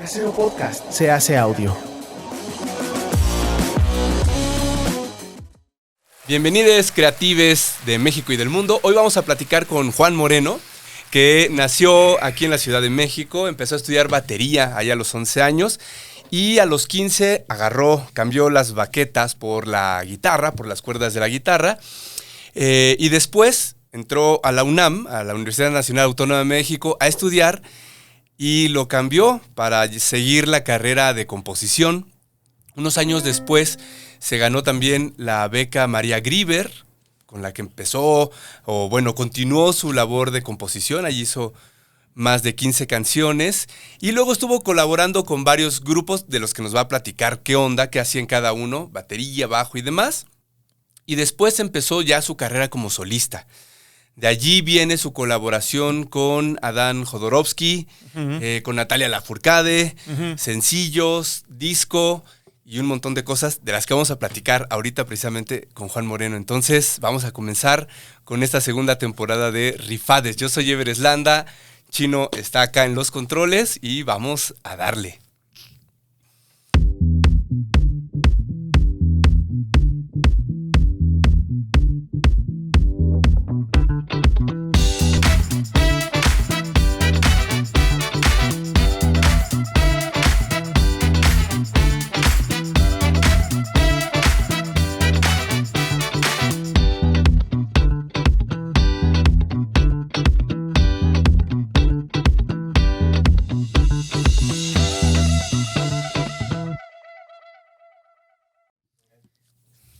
Casero Podcast se hace audio. Bienvenidos creatives de México y del mundo. Hoy vamos a platicar con Juan Moreno, que nació aquí en la Ciudad de México, empezó a estudiar batería allá a los 11 años y a los 15 cambió las baquetas por la guitarra, por las cuerdas de la guitarra, y después entró a la UNAM, a la Universidad Nacional Autónoma de México, a estudiar y lo cambió para seguir la carrera de composición. Unos años después se ganó también la beca María Grieber, con la que continuó su labor de composición. Allí hizo más de 15 canciones y luego estuvo colaborando con varios grupos de los que nos va a platicar qué onda, qué hacían cada uno, batería, bajo y demás. Y después empezó ya su carrera como solista. De allí viene su colaboración con Adán Jodorowsky, con Natalia Lafourcade, sencillos, disco y un montón de cosas de las que vamos a platicar ahorita precisamente con Juan Moreno. Entonces vamos a comenzar con esta segunda temporada de Rifades. Yo soy Ever Eslanda, Chino está acá en los controles y vamos a darle.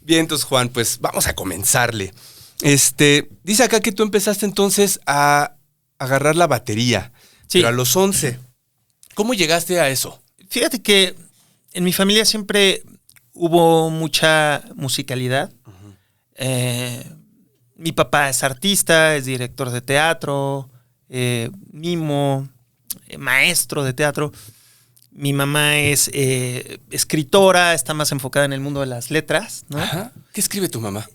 Bien, entonces Juan, pues vamos a comenzarle. Dice acá que tú empezaste entonces a agarrar la batería, sí, pero a los 11. ¿Cómo llegaste a eso? Fíjate que en mi familia siempre hubo mucha musicalidad. Mi papá es artista, es director de teatro, mimo, maestro de teatro. Mi mamá es escritora, está más enfocada en el mundo de las letras, ¿no? Ajá. ¿Qué escribe tu mamá?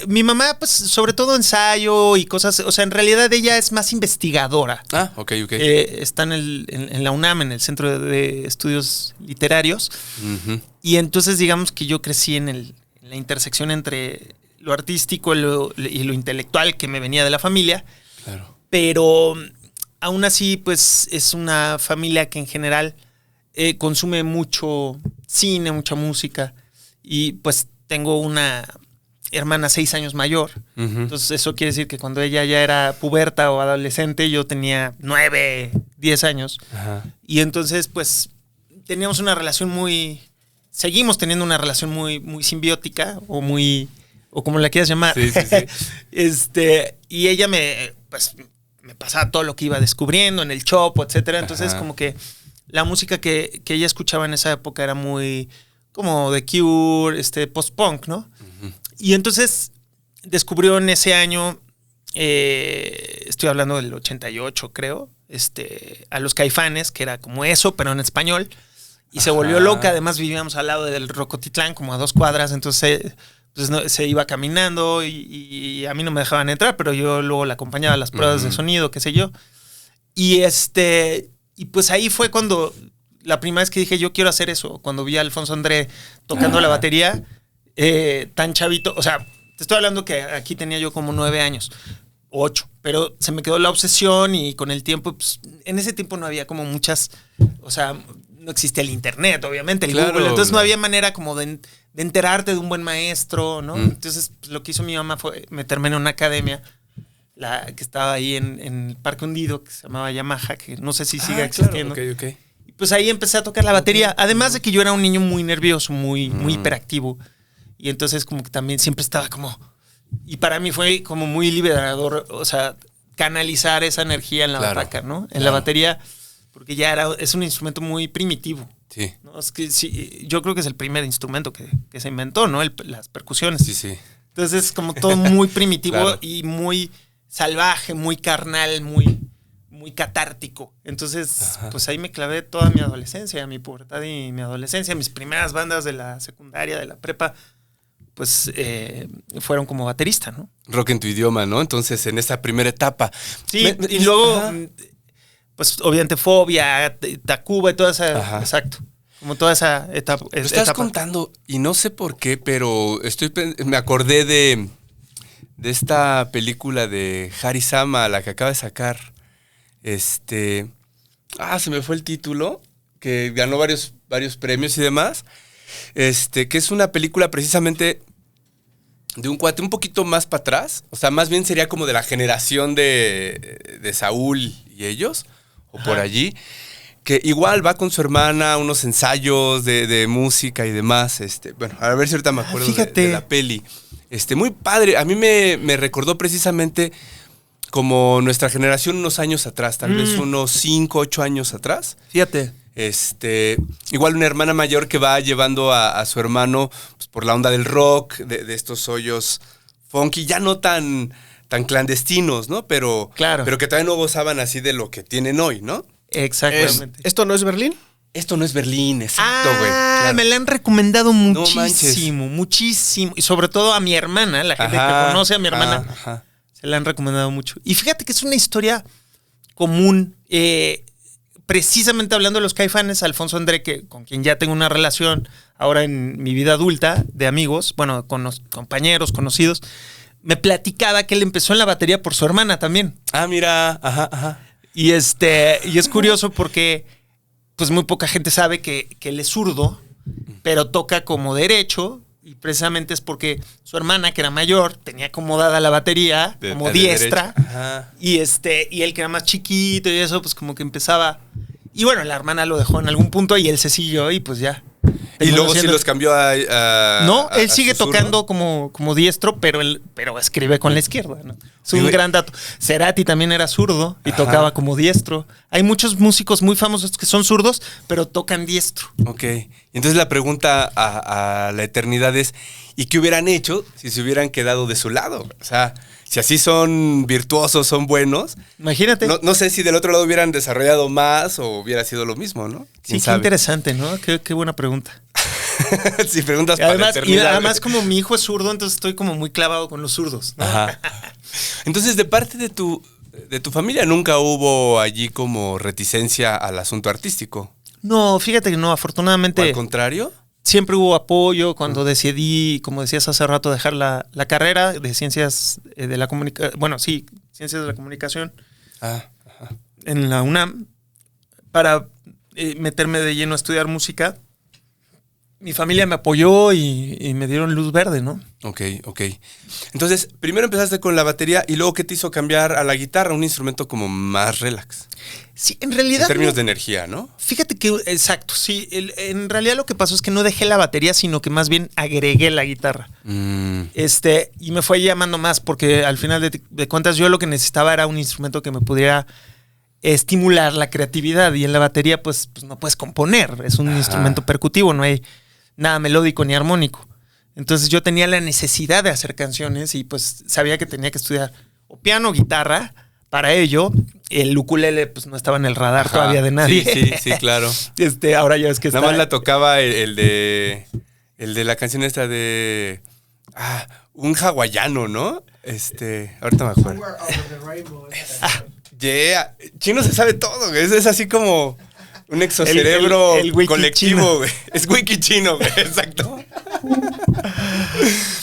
Mi mamá, pues, sobre todo ensayo y cosas. O sea, en realidad ella es más investigadora. Ah, ok. Está en la UNAM, en el Centro de Estudios Literarios. Uh-huh. Y entonces, digamos que yo crecí en la intersección entre lo artístico y lo intelectual que me venía de la familia. Claro. Pero aún así, pues, es una familia que en general consume mucho cine, mucha música, y pues tengo una hermana 6 años mayor. Uh-huh. Entonces eso quiere decir que cuando ella ya era puberta o adolescente, yo tenía 9, 10 años. Uh-huh. Y entonces pues teníamos una relación seguimos teniendo una relación muy, muy simbiótica, o como la quieras llamar. Sí. Y ella me pasaba todo lo que iba descubriendo en el Chopo, etcétera. Entonces, uh-huh, como que la música que ella escuchaba en esa época era muy como The Cure, post-punk, ¿no? Uh-huh. Y entonces descubrió en ese año, estoy hablando del 88, creo, a los Caifanes, que era como eso, pero en español. Y ajá, se volvió loca. Además vivíamos al lado del Rocotitlán, como a 2 cuadras. Entonces se iba caminando y a mí no me dejaban entrar, pero yo luego la acompañaba a las pruebas, uh-huh, de sonido, qué sé yo. Y pues ahí fue cuando la primera vez que dije, yo quiero hacer eso. Cuando vi a Alfonso André tocando la batería, tan chavito. O sea, te estoy hablando que aquí tenía yo como 9 años, 8. Pero se me quedó la obsesión y con el tiempo, pues, en ese tiempo no había como muchas, o sea, no existía el internet, obviamente, el claro, Google. Entonces no había manera como de enterarte de un buen maestro, ¿no? Entonces pues, lo que hizo mi mamá fue meterme en una academia, la que estaba ahí en el Parque Hundido, que se llamaba Yamaha, que no sé si sigue existiendo. Claro, okay. Y pues ahí empecé a tocar la batería, además de que yo era un niño muy nervioso, muy hiperactivo. Y entonces como que también siempre estaba como... Y para mí fue como muy liberador, o sea, canalizar esa energía en la bataca, ¿no? En la batería, porque ya es un instrumento muy primitivo. Sí. ¿No? Es que sí, yo creo que es el primer instrumento que se inventó, ¿no? Las percusiones. Sí. Entonces es como todo muy primitivo, claro, y muy salvaje, muy carnal, muy catártico. Entonces, ajá, pues ahí me clavé toda mi adolescencia, mi pubertad y mi adolescencia. Mis primeras bandas de la secundaria, de la prepa, pues fueron como baterista, ¿no? Rock en tu idioma, ¿no? Entonces, en esa primera etapa. Sí, y luego, pues obviamente Fobia, Tacuba y toda esa... Ajá. Exacto. Como toda esa etapa. Lo estás contando y no sé por qué, pero me acordé de esta película de Harisama, la que acaba de sacar. Se me fue el título, que ganó varios premios y demás. Que es una película precisamente de un cuate un poquito más para atrás. O sea, más bien sería como de la generación de Saúl y ellos, o por allí. Que igual va con su hermana a unos ensayos de música y demás. Bueno, a ver si ahorita me acuerdo de la peli. Muy padre. A mí me recordó precisamente como nuestra generación unos años atrás, tal vez unos 5, 8 años atrás. Fíjate. Igual una hermana mayor que va llevando a su hermano pues, por la onda del rock, de estos hoyos funky, ya no tan clandestinos, ¿no? Pero que todavía no gozaban así de lo que tienen hoy, ¿no? Exactamente. ¿Esto no es Berlín? Esto no es Berlín, exacto, güey. Claro. Me la han recomendado muchísimo, No muchísimo. Y sobre todo a mi hermana, la gente que conoce a mi hermana, se la han recomendado mucho. Y fíjate que es una historia común. Precisamente hablando de los Caifanes, Alfonso André, con quien ya tengo una relación ahora en mi vida adulta de amigos, bueno, con los compañeros, conocidos, me platicaba que él empezó en la batería por su hermana también. Ah, mira, ajá. Y es curioso porque pues muy poca gente sabe que él es zurdo, pero toca como derecho, y precisamente es porque su hermana, que era mayor, tenía acomodada la batería como diestra, y él, que era más chiquito y eso, pues como que empezaba. Y bueno, la hermana lo dejó en algún punto y él se siguió y pues ya. Y luego sí los cambió a no, él sigue su tocando como diestro, pero escribe con la izquierda, ¿no? Es un gran dato. Cerati también era zurdo y tocaba como diestro. Hay muchos músicos muy famosos que son zurdos, pero tocan diestro. Ok. Entonces la pregunta a la eternidad es, ¿y qué hubieran hecho si se hubieran quedado de su lado? O sea, si así son virtuosos, son buenos. Imagínate. No sé si del otro lado hubieran desarrollado más o hubiera sido lo mismo, ¿no? Sí, qué interesante, ¿no? Qué buena pregunta. Si preguntas y además, para la eternidad. Y además como mi hijo es zurdo, entonces estoy como muy clavado con los zurdos, ¿no? Ajá. Entonces, de parte de tu familia, ¿nunca hubo allí como reticencia al asunto artístico? No, fíjate que no, afortunadamente. ¿O al contrario? Siempre hubo apoyo cuando decidí, como decías hace rato, dejar la carrera de ciencias de la comunicación. Bueno, sí, ciencias de la comunicación. En la UNAM, para meterme de lleno a estudiar música. Mi familia me apoyó y me dieron luz verde, ¿no? Ok. Entonces, primero empezaste con la batería y luego, ¿qué te hizo cambiar a la guitarra? Un instrumento como más relax. Sí, en realidad... En términos de energía, ¿no? Fíjate que, exacto, sí. En realidad lo que pasó es que no dejé la batería, sino que más bien agregué la guitarra. Y me fue llamando más porque al final de cuentas yo lo que necesitaba era un instrumento que me pudiera estimular la creatividad, y en la batería pues no puedes componer. Es un instrumento percutivo, no hay nada melódico ni armónico. Entonces yo tenía la necesidad de hacer canciones y pues sabía que tenía que estudiar o piano o guitarra. Para ello, el ukulele pues no estaba en el radar todavía de nadie. Sí, claro. Ahora ya es que nada más la tocaba el de la canción esta de un hawaiano, ¿no? Ahorita me acuerdo. Yeah. Chino se sabe todo, güey. Es así como un exocerebro el wiki colectivo, chino. güey. Es wiki chino, güey. Exacto.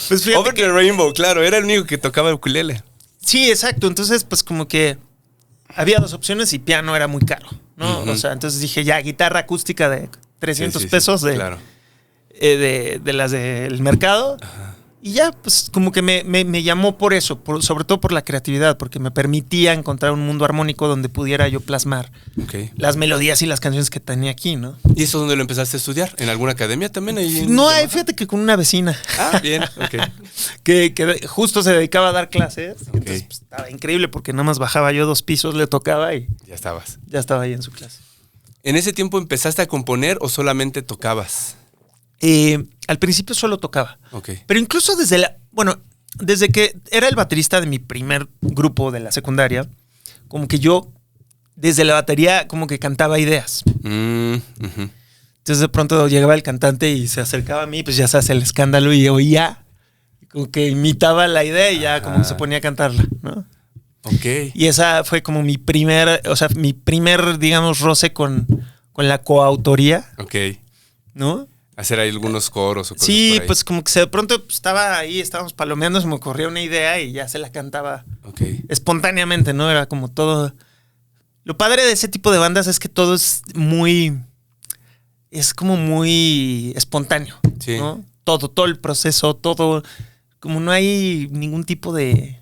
Pues Over the Rainbow, claro. Era el único que tocaba el ukulele. Sí, exacto. Entonces, pues como que había dos opciones y piano era muy caro, ¿no? Uh-huh. O sea, entonces dije, ya, guitarra acústica de 300 pesos claro. de las del mercado. Ajá. Y ya, pues como que me llamó por eso, sobre todo por la creatividad, porque me permitía encontrar un mundo armónico donde pudiera yo plasmar las melodías y las canciones que tenía aquí, ¿no? ¿Y eso dónde lo empezaste a estudiar? ¿En alguna academia también? No, fíjate que con una vecina. Bien, ok. que justo se dedicaba a dar clases. Entonces pues, estaba increíble porque nada más bajaba yo 2 pisos, le tocaba y... Ya estabas. Ya estaba ahí en su clase. ¿En ese tiempo empezaste a componer o solamente tocabas? Al principio solo tocaba. Ok. Pero incluso desde que era el baterista de mi primer grupo de la secundaria, como que yo, desde la batería, como que cantaba ideas. Uh-huh. Entonces de pronto llegaba el cantante y se acercaba a mí, pues ya se hace el escándalo y oía, como que imitaba la idea y ya como que se ponía a cantarla, ¿no? Ok. Y esa fue como mi primer, digamos, roce con la coautoría, Ok. ¿no? Hacer ahí algunos coros o cosas Sí, por ahí. pues como que de pronto estaba ahí, estábamos palomeando, se me ocurrió una idea y ya se la cantaba Ok. espontáneamente, ¿no? Era como todo. Lo padre de ese tipo de bandas es que todo es como muy espontáneo, Sí. ¿no? Todo el proceso, todo, como no hay ningún tipo de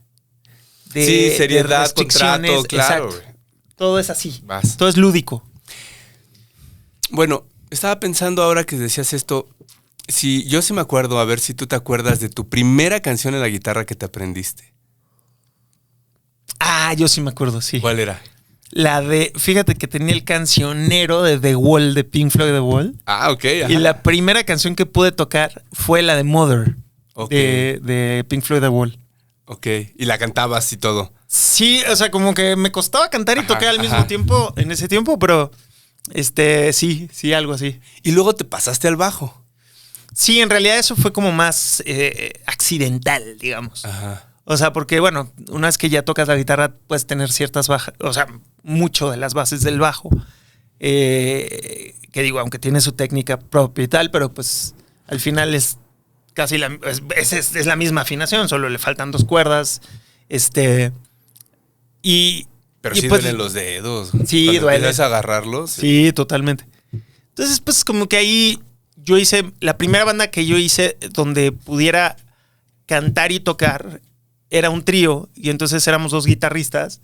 Sí, seriedad, restricciones, contrato, claro. exacto. Todo es así, Vas. todo es lúdico. Bueno, estaba pensando ahora que decías esto, yo sí me acuerdo, a ver si tú te acuerdas de tu primera canción en la guitarra que te aprendiste. Yo sí me acuerdo, sí. ¿Cuál era? Fíjate que tenía el cancionero de The Wall, de Pink Floyd The Wall. Ok. Ajá. Y la primera canción que pude tocar fue la de Mother, Ok. de Pink Floyd The Wall. Ok, y la cantabas y todo. Sí, o sea, como que me costaba cantar y Ajá, tocar al mismo ajá. tiempo, en ese tiempo, pero sí, algo así. Y luego te pasaste al bajo. Sí, en realidad eso fue como más accidental, digamos. Ajá. O sea, porque bueno, una vez que ya tocas la guitarra puedes tener ciertas bajas, o sea, mucho de las bases del bajo. Que digo, aunque tiene su técnica propia y tal, pero pues al final es casi es la misma afinación, solo le faltan 2 cuerdas. Pero Y sí pues, duelen los dedos. Sí, Cuando duele. empiezas a agarrarlos. Sí, totalmente. Entonces, pues como que ahí yo hice, la primera banda que yo hice donde pudiera cantar y tocar era un trío y entonces éramos 2 guitarristas,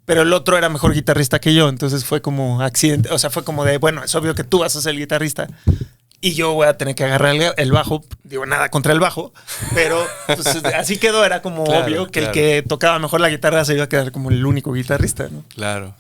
pero el otro era mejor guitarrista que yo, entonces fue como accidente, o sea, fue como de, bueno, es obvio que tú vas a ser el guitarrista y yo voy a tener que agarrar el bajo, digo, nada contra el bajo, pero pues, así quedó, era como Claro, obvio que claro. el que tocaba mejor la guitarra se iba a quedar como el único guitarrista, ¿no? Claro.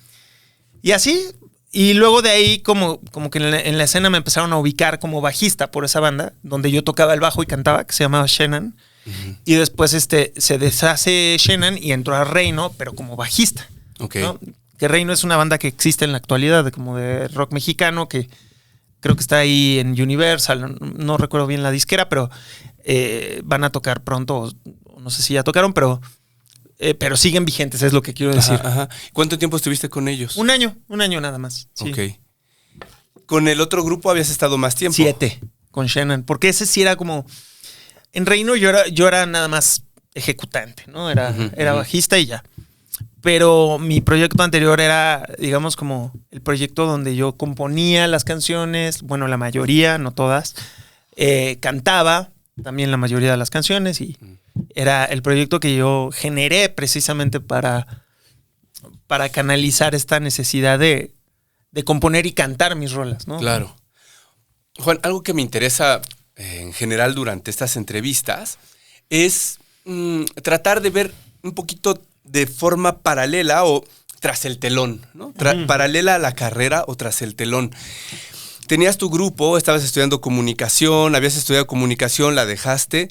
Y así, y luego de ahí como que en la escena me empezaron a ubicar como bajista por esa banda, donde yo tocaba el bajo y cantaba, que se llamaba Shannon. Ujú. Y después se deshace Shannon y entró a Reino, pero como bajista. Ok. ¿No? Que Reino es una banda que existe en la actualidad, como de rock mexicano, que creo que está ahí en Universal, no recuerdo bien la disquera, pero van a tocar pronto, no sé si ya tocaron, pero siguen vigentes, es lo que quiero decir. Ajá. ¿Cuánto tiempo estuviste con ellos? Un año nada más. Sí. Ok. ¿Con el otro grupo habías estado más tiempo? 7 con Shannon, porque ese sí era como en Reino yo era nada más ejecutante, ¿no? Era bajista y ya. Pero mi proyecto anterior era, digamos, como el proyecto donde yo componía las canciones, bueno, la mayoría, no todas, cantaba también la mayoría de las canciones y era el proyecto que yo generé precisamente para canalizar esta necesidad de componer y cantar mis rolas, ¿no? Claro. Juan, algo que me interesa en general durante estas entrevistas es tratar de ver un poquito de forma paralela o tras el telón, ¿no? Paralela a la carrera o tras el telón. Tenías tu grupo, estabas estudiando comunicación, habías estudiado comunicación, la dejaste.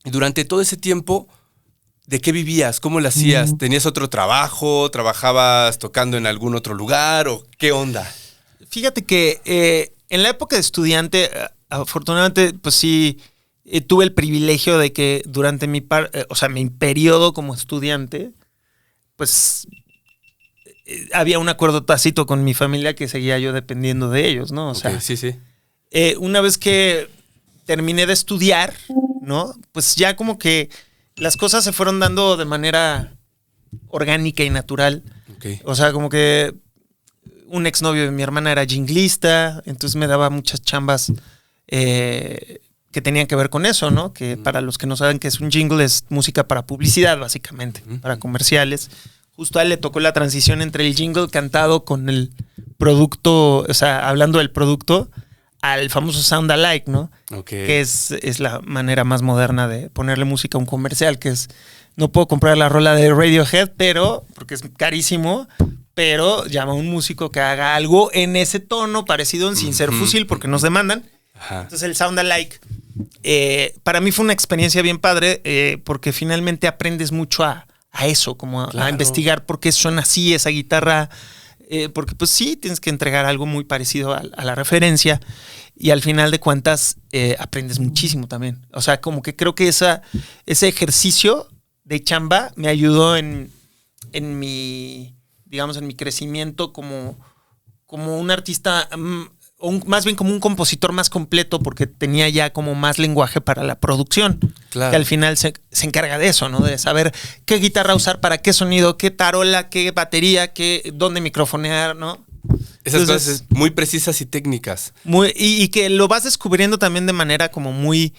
Y durante todo ese tiempo, ¿de qué vivías? ¿Cómo lo hacías? ¿Tenías otro trabajo? ¿Trabajabas tocando en algún otro lugar? ¿O qué onda? Fíjate que en la época de estudiante, afortunadamente, pues sí, tuve el privilegio de que durante mi periodo como estudiante, pues había un acuerdo tácito con mi familia que seguía yo dependiendo de ellos, ¿no? O sea, sí. una vez que terminé de estudiar, ¿no? Pues ya como que las cosas se fueron dando de manera orgánica y natural. Okay. O sea, como que un exnovio de mi hermana era jinglista, entonces me daba muchas chambas que tenían que ver con eso, ¿no? Que para los que no saben qué es un jingle, es música para publicidad, básicamente, para comerciales. Justo a él le tocó la transición entre el jingle cantado con el producto, o sea, hablando del producto, al famoso sound alike, ¿no? Okay. Que es la manera más moderna de ponerle música a un comercial, que es, no puedo comprar la rola de Radiohead, porque es carísimo, pero llama a un músico que haga algo en ese tono parecido sin ser fusil, porque nos demandan. Ajá. Entonces el sound alike para mí fue una experiencia bien padre, porque finalmente aprendes mucho a eso, como Claro. a investigar por qué suena así esa guitarra, porque pues sí, tienes que entregar algo muy parecido a la referencia y al final de cuentas aprendes muchísimo también. O sea, como que creo que ese ejercicio de chamba me ayudó en en mi, digamos, en mi crecimiento como un artista, más bien como un compositor más completo, porque tenía ya como más lenguaje para la producción. Claro. Que al final se encarga de eso, ¿no? De saber qué guitarra usar, para qué sonido, qué tarola, qué batería, dónde microfonear, ¿no? Esas Entonces, cosas muy precisas y técnicas. Y que lo vas descubriendo también de manera como muy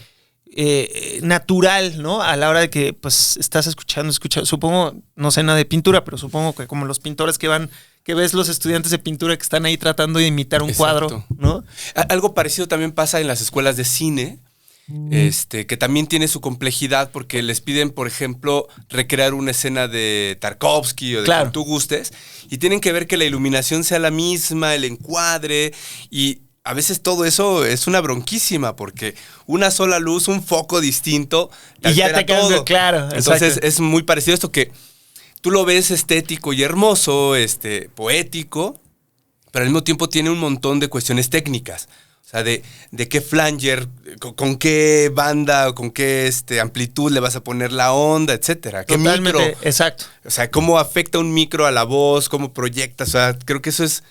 natural, ¿no? A la hora de que pues estás escuchando, supongo, no sé nada de pintura, pero supongo que como los pintores que ves los estudiantes de pintura que están ahí tratando de imitar un cuadro, ¿no? Algo parecido también pasa en las escuelas de cine, que también tiene su complejidad porque les piden, por ejemplo, recrear una escena de Tarkovsky o de quien tú gustes, y tienen que ver que la iluminación sea la misma, el encuadre, y a veces todo eso es una bronquísima porque una sola luz, un foco distinto, y ya te cambia, claro. Entonces exacto. es muy parecido a esto que tú lo ves estético y hermoso, poético, pero al mismo tiempo tiene un montón de cuestiones técnicas. O sea, de qué flanger, con qué banda, con qué amplitud le vas a poner la onda, etcétera. ¿Qué Totalmente, micro? exacto. O sea, cómo afecta un micro a la voz, cómo proyecta. O sea, creo que eso es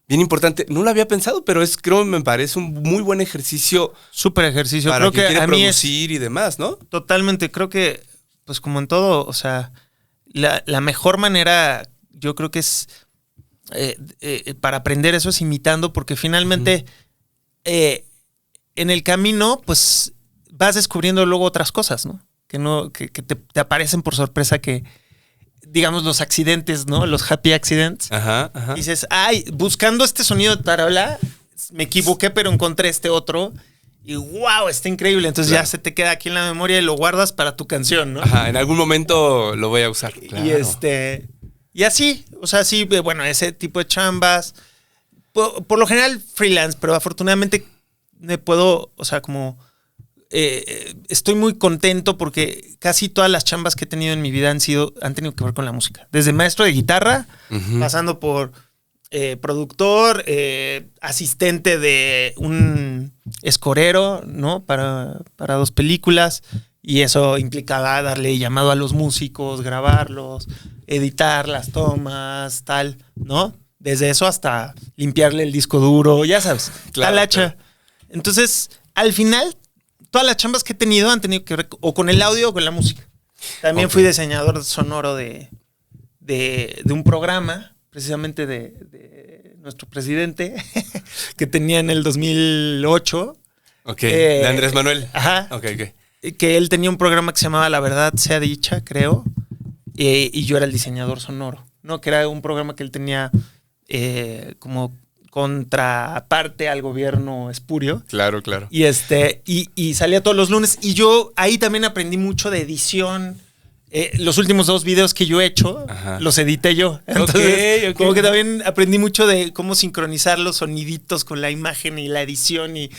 bien importante. No lo había pensado, pero me parece un muy buen ejercicio. Súper ejercicio. Para creo quien que quiere a mí producir y demás, ¿no? Totalmente. Creo que, pues como en todo, o sea, la mejor manera, yo creo que es para aprender eso es imitando, porque finalmente en el camino, pues vas descubriendo luego otras cosas, ¿no? Que te aparecen por sorpresa, que digamos los accidentes, ¿no? Los happy accidents. Ajá, ajá. Dices, ay, buscando este sonido de tarola, me equivoqué, pero encontré este otro. Y wow, está increíble. Entonces ya se te queda aquí en la memoria y lo guardas para tu canción, ¿no? Ajá, en algún momento lo voy a usar. Claro. Y así, o sea, sí, bueno, ese tipo de chambas. Por lo general freelance, pero afortunadamente me puedo, o sea, como estoy muy contento porque casi todas las chambas que he tenido en mi vida han tenido que ver con la música. Desde maestro de guitarra, pasando por productor, asistente de un escorero, ¿no? Para 2 películas. Y eso implicaba darle llamado a los músicos, grabarlos, editar las tomas, tal, ¿no? Desde eso hasta limpiarle el disco duro, ya sabes, claro, tal hacha. Claro. Entonces, al final, todas las chambas que he tenido han tenido que ver o con el audio o con la música. También fui diseñador sonoro de un programa, precisamente de nuestro presidente, que tenía en el 2008. Ok, de Andrés Manuel. Ajá. Ok. Que él tenía un programa que se llamaba La Verdad Sea Dicha, creo, y yo era el diseñador sonoro, ¿no? Que era un programa que él tenía como contraparte al gobierno espurio. Claro. Y salía todos los lunes. Y yo ahí también aprendí mucho de edición. Los últimos 2 videos que yo he hecho, los edité yo. Entonces, okay. Como que también aprendí mucho de cómo sincronizar los soniditos con la imagen y la edición, y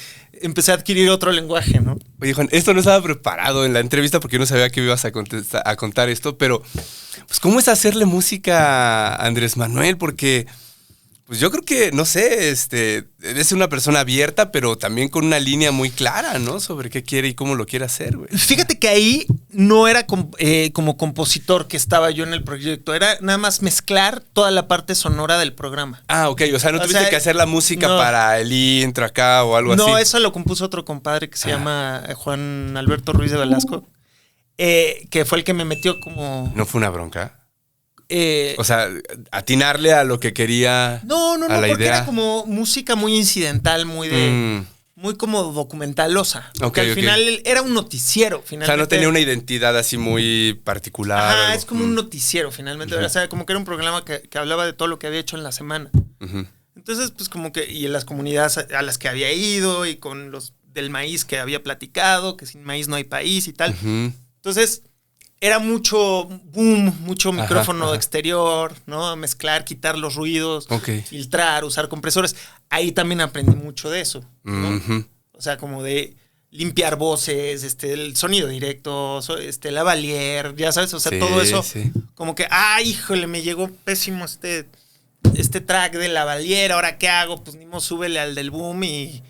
empecé a adquirir otro lenguaje, ¿no? Oye, Juan, esto no estaba preparado en la entrevista porque yo no sabía que ibas a contar esto, pero pues ¿cómo es hacerle música a Andrés Manuel? Porque pues yo creo que, no sé, es una persona abierta, pero también con una línea muy clara, ¿no? Sobre qué quiere y cómo lo quiere hacer, güey. Fíjate que ahí no era como compositor que estaba yo en el proyecto, era nada más mezclar toda la parte sonora del programa. Ah, ok, o sea, no tuviste que hacer la música para el intro acá o algo así. No, eso lo compuso otro compadre que se llama Juan Alberto Ruiz de Velasco, que fue el que me metió como... ¿No fue una bronca? O sea, atinarle a lo que quería. No, a la porque idea. era como música muy incidental, muy como documentalosa. Okay, al final era un noticiero, finalmente. O sea, no tenía una identidad así muy particular. Ajá, es como un noticiero, finalmente. O sea, como que era un programa que hablaba de todo lo que había hecho en la semana. Entonces, pues como que, y en las comunidades a las que había ido, y con los del maíz que había platicado, que sin maíz no hay país y tal. Entonces, era mucho boom, mucho micrófono exterior, ¿no? Mezclar, quitar los ruidos, filtrar, usar compresores. Ahí también aprendí mucho de eso, ¿no? O sea, como de limpiar voces, el sonido directo, lavalier, ya sabes, o sea, todo eso. Sí. Como que, híjole, me llegó pésimo este track de lavalier, ¿ahora qué hago? Pues ni modo, súbele al del boom y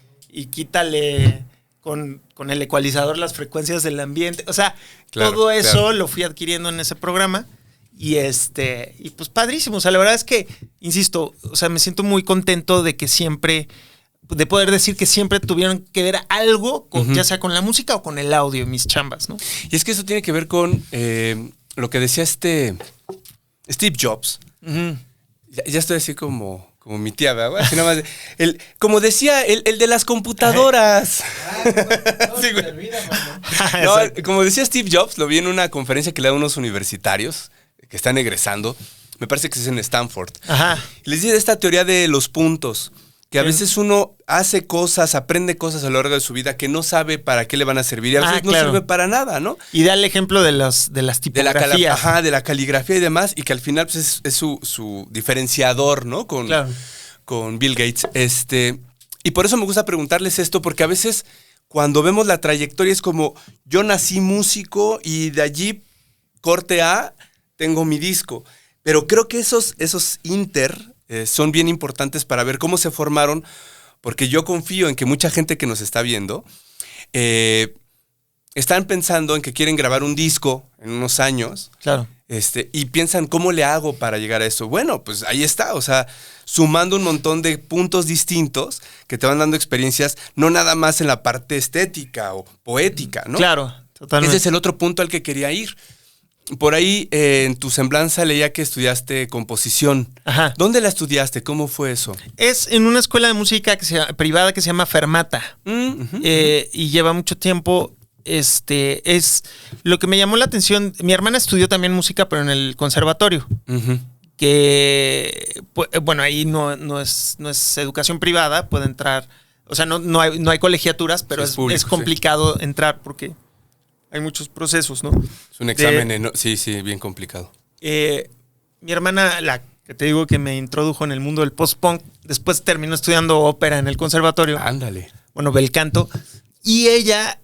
quítale con el ecualizador las frecuencias del ambiente. O sea, todo eso lo fui adquiriendo en ese programa. Y pues padrísimo. O sea, la verdad es que, insisto, o sea, me siento muy contento de que siempre, de poder decir que siempre tuvieron que ver algo, ya sea con la música o con el audio, mis chambas, ¿no? Y es que eso tiene que ver con lo que decía Steve Jobs. Ya estoy así como mi tía, ¿verdad? Así nada más como decía, el de las computadoras. Sí, güey. No, como decía Steve Jobs, lo vi en una conferencia que le da a unos universitarios que están egresando. Me parece que es en Stanford. Ajá. Les dice esta teoría de los puntos. Que a veces uno hace cosas, aprende cosas a lo largo de su vida que no sabe para qué le van a servir. Y a veces no sirve para nada, ¿no? Y da el ejemplo de las tipografías. De la caligrafía y demás. Y que al final pues, es su diferenciador, ¿no? Con Bill Gates. Y por eso me gusta preguntarles esto, porque a veces cuando vemos la trayectoria es como, yo nací músico y de allí, corte A, tengo mi disco. Pero creo que esos son bien importantes para ver cómo se formaron, porque yo confío en que mucha gente que nos está viendo están pensando en que quieren grabar un disco en unos años. Claro. Y piensan, ¿cómo le hago para llegar a eso? Bueno, pues ahí está, o sea, sumando un montón de puntos distintos que te van dando experiencias, no nada más en la parte estética o poética, ¿no? Claro, totalmente. Ese es el otro punto al que quería ir. Por ahí, en tu semblanza leía que estudiaste composición. Ajá. ¿Dónde la estudiaste? ¿Cómo fue eso? Es en una escuela de música privada que se llama Fermata. Y lleva mucho tiempo. Es lo que me llamó la atención. Mi hermana estudió también música, pero en el conservatorio. Que, bueno, ahí no es educación privada, puede entrar. O sea, no hay colegiaturas, pero sí, es público, es complicado entrar porque hay muchos procesos, ¿no? Es un examen, sí, bien complicado. Mi hermana, la que te digo que me introdujo en el mundo del post-punk, después terminó estudiando ópera en el conservatorio. Ándale. Bueno, bel canto. Y ella,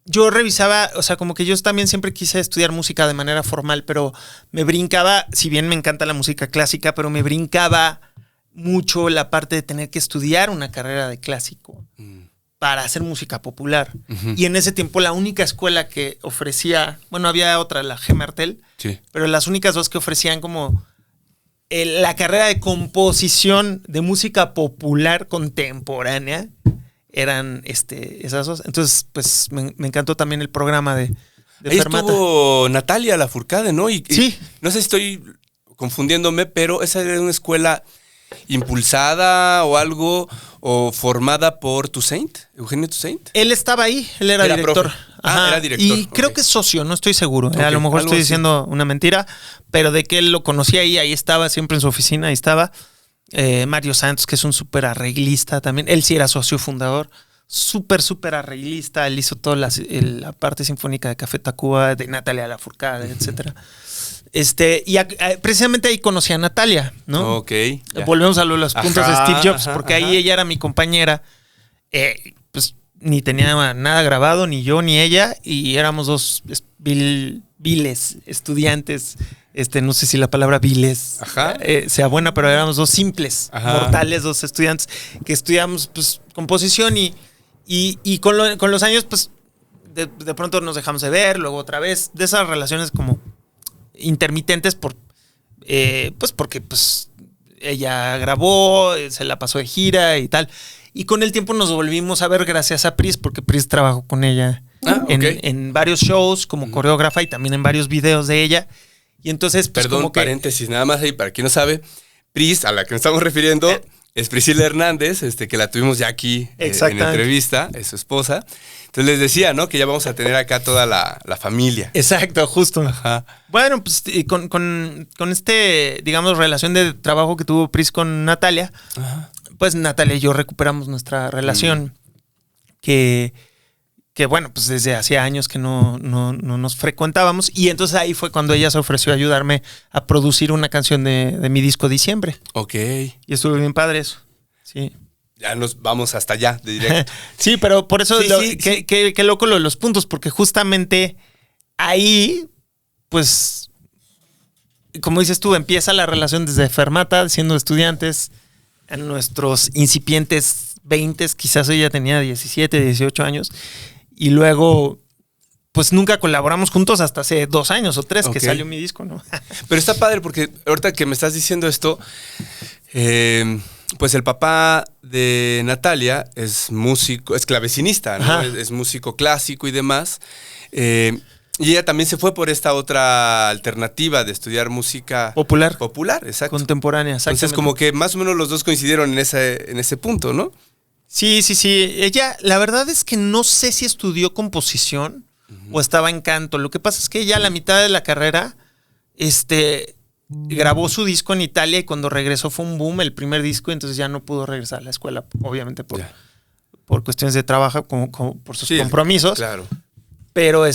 yo revisaba, o sea, como que yo también siempre quise estudiar música de manera formal, pero me brincaba, si bien me encanta la música clásica, pero me brincaba mucho la parte de tener que estudiar una carrera de clásico para hacer música popular. Y en ese tiempo la única escuela que ofrecía, bueno, había otra, la G. Martel, sí, pero las únicas dos que ofrecían como la carrera de composición de música popular contemporánea eran esas dos. Entonces, pues me encantó también el programa de ahí Fermata. estuvo Natalia Lafourcade, ¿no? Sí. No sé si estoy confundiéndome, pero esa era una escuela impulsada o algo, o formada por Toussaint, Eugenio Toussaint. Él estaba ahí, él era director. Era director. Y creo que es socio, no estoy seguro. A lo mejor estoy diciendo una mentira, pero de que él lo conocía ahí estaba, siempre en su oficina, ahí estaba. Mario Santos, que es un súper arreglista también. Él sí era socio fundador. Súper arreglista. Él hizo toda la parte sinfónica de Café Tacuba, de Natalia Lafourcade, etcétera. Y precisamente ahí conocí a Natalia, ¿no? Ok. Volvemos a los puntos de Steve Jobs, porque ahí ella era mi compañera. Pues ni tenía nada grabado, ni yo ni ella, y éramos dos viles estudiantes. No sé si la palabra viles sea buena, pero éramos dos simples, mortales, dos estudiantes que estudiamos pues, composición y con los años, pues de pronto nos dejamos de ver, luego otra vez, de esas relaciones como intermitentes pues porque pues ella grabó, se la pasó de gira y tal. Y con el tiempo nos volvimos a ver gracias a Pris, porque Pris trabajó con ella en varios shows como coreógrafa y también en varios videos de ella. Y entonces, pues, perdón, como que, paréntesis, nada más ahí, para quien no sabe, Pris, a la que nos estamos refiriendo, es Priscila Hernández, que la tuvimos ya aquí en entrevista, es su esposa. Entonces les decía, ¿no? Que ya vamos a tener acá toda la familia. Exacto, justo. Ajá. Bueno, pues con digamos, relación de trabajo que tuvo Pris con Natalia, pues Natalia y yo recuperamos nuestra relación que bueno, pues desde hacía años que no nos frecuentábamos. Y entonces ahí fue cuando ella se ofreció a ayudarme a producir una canción de mi disco Diciembre. Ok. Y estuvo bien padre eso. Sí. Ya nos vamos hasta allá de directo. Sí, pero por eso qué loco lo de los puntos, porque justamente ahí, pues, como dices tú, empieza la relación desde Fermata, siendo estudiantes, en nuestros incipientes 20s, quizás ella tenía 17, 18 años. Y luego pues nunca colaboramos juntos hasta hace 2 años o 3 que Ok. salió mi disco, ¿no? Pero está padre porque ahorita que me estás diciendo esto, pues el papá de Natalia es músico, es clavecinista, ¿no? Ajá. Es músico clásico y demás. Y ella también se fue por esta otra alternativa de estudiar música Popular. Popular, exacto. Contemporánea, exactamente. Entonces como que más o menos los dos coincidieron en ese punto, ¿no? Sí. Ella, la verdad es que no sé si estudió composición o estaba en canto. Lo que pasa es que ella a la mitad de la carrera, grabó su disco en Italia y cuando regresó fue un boom el primer disco, entonces ya no pudo regresar a la escuela, obviamente Ya. por cuestiones de trabajo, por sus Sí, compromisos. Claro. Pero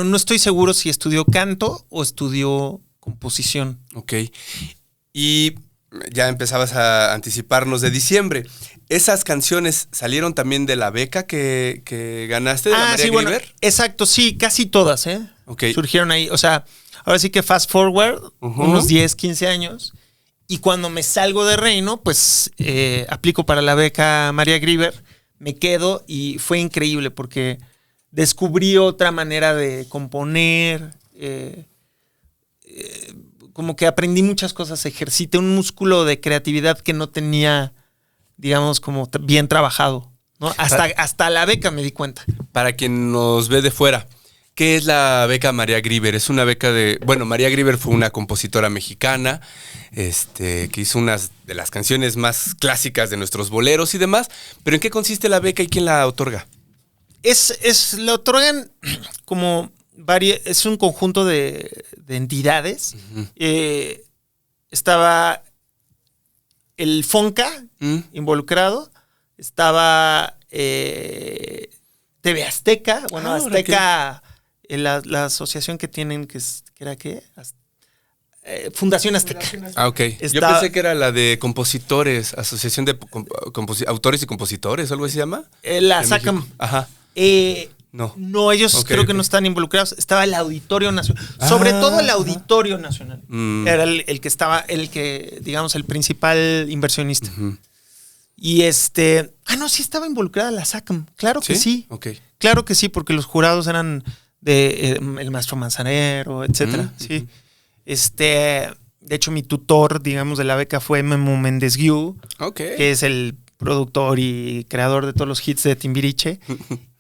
no estoy seguro si estudió canto o estudió composición. Ok. Y ya empezabas a anticiparnos de diciembre. ¿Esas canciones salieron también de la beca que ganaste de la María sí, bueno, Grieber? exacto, sí, casi todas, ¿eh? Ok. Surgieron ahí. O sea, ahora sí que fast forward, unos 10, 15 años. Y cuando me salgo de Reino, pues aplico para la beca María Grieber, me quedo y fue increíble porque descubrí otra manera de componer, como que aprendí muchas cosas, ejercité un músculo de creatividad que no tenía, digamos, como bien trabajado, ¿no? Hasta la beca me di cuenta. Para quien nos ve de fuera, ¿qué es la beca María Grieber? Es una beca de... Bueno, María Grieber fue una compositora mexicana que hizo unas de las canciones más clásicas de nuestros boleros y demás. ¿Pero en qué consiste la beca y quién la otorga? La otorgan como es un conjunto de entidades. Estaba el FONCA involucrado, estaba TV Azteca, bueno, Azteca, la asociación que tienen, que era ¿qué? Fundación Azteca. Ah, ok. Yo pensé que era la de compositores, Asociación de Autores y Compositores, ¿algo así se llama? La En SACAM. México. Ajá. No, ellos creo que no están involucrados. Estaba el Auditorio Nacional. Sobre todo el Auditorio Nacional. Era el que estaba, digamos, el principal inversionista. Y no, sí estaba involucrada la SACAM. Claro que sí. Ok. Claro que sí, porque los jurados eran de el maestro Manzanero, etcétera. Sí. De hecho, mi tutor, digamos, de la beca fue Memo Méndez Guiú, que es el productor y creador de todos los hits de Timbiriche.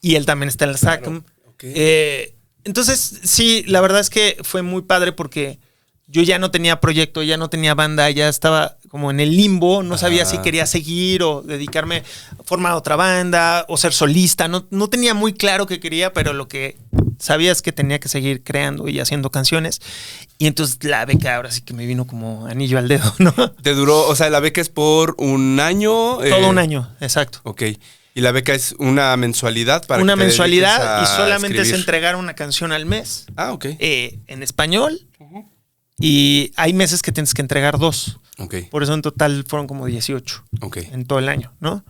Y él también está en la SACAM. Claro. Okay. Entonces, sí, la verdad es que fue muy padre porque yo ya no tenía proyecto, ya no tenía banda, ya estaba como en el limbo, no sabía si quería seguir o dedicarme a formar otra banda o ser solista. No tenía muy claro qué quería, pero lo que sabía es que tenía que seguir creando y haciendo canciones. Y entonces la beca ahora sí que me vino como anillo al dedo, ¿no? ¿Te duró, o sea, la beca es por un año? Todo un año, exacto. Ok. ¿Y la beca es una mensualidad para una que te mensualidad y a solamente escribir? es entregar una canción al mes. Ah, ok. En español. Y hay meses que tienes que entregar 2. Ok. Por eso en total fueron como 18 Ok. en todo el año, ¿no?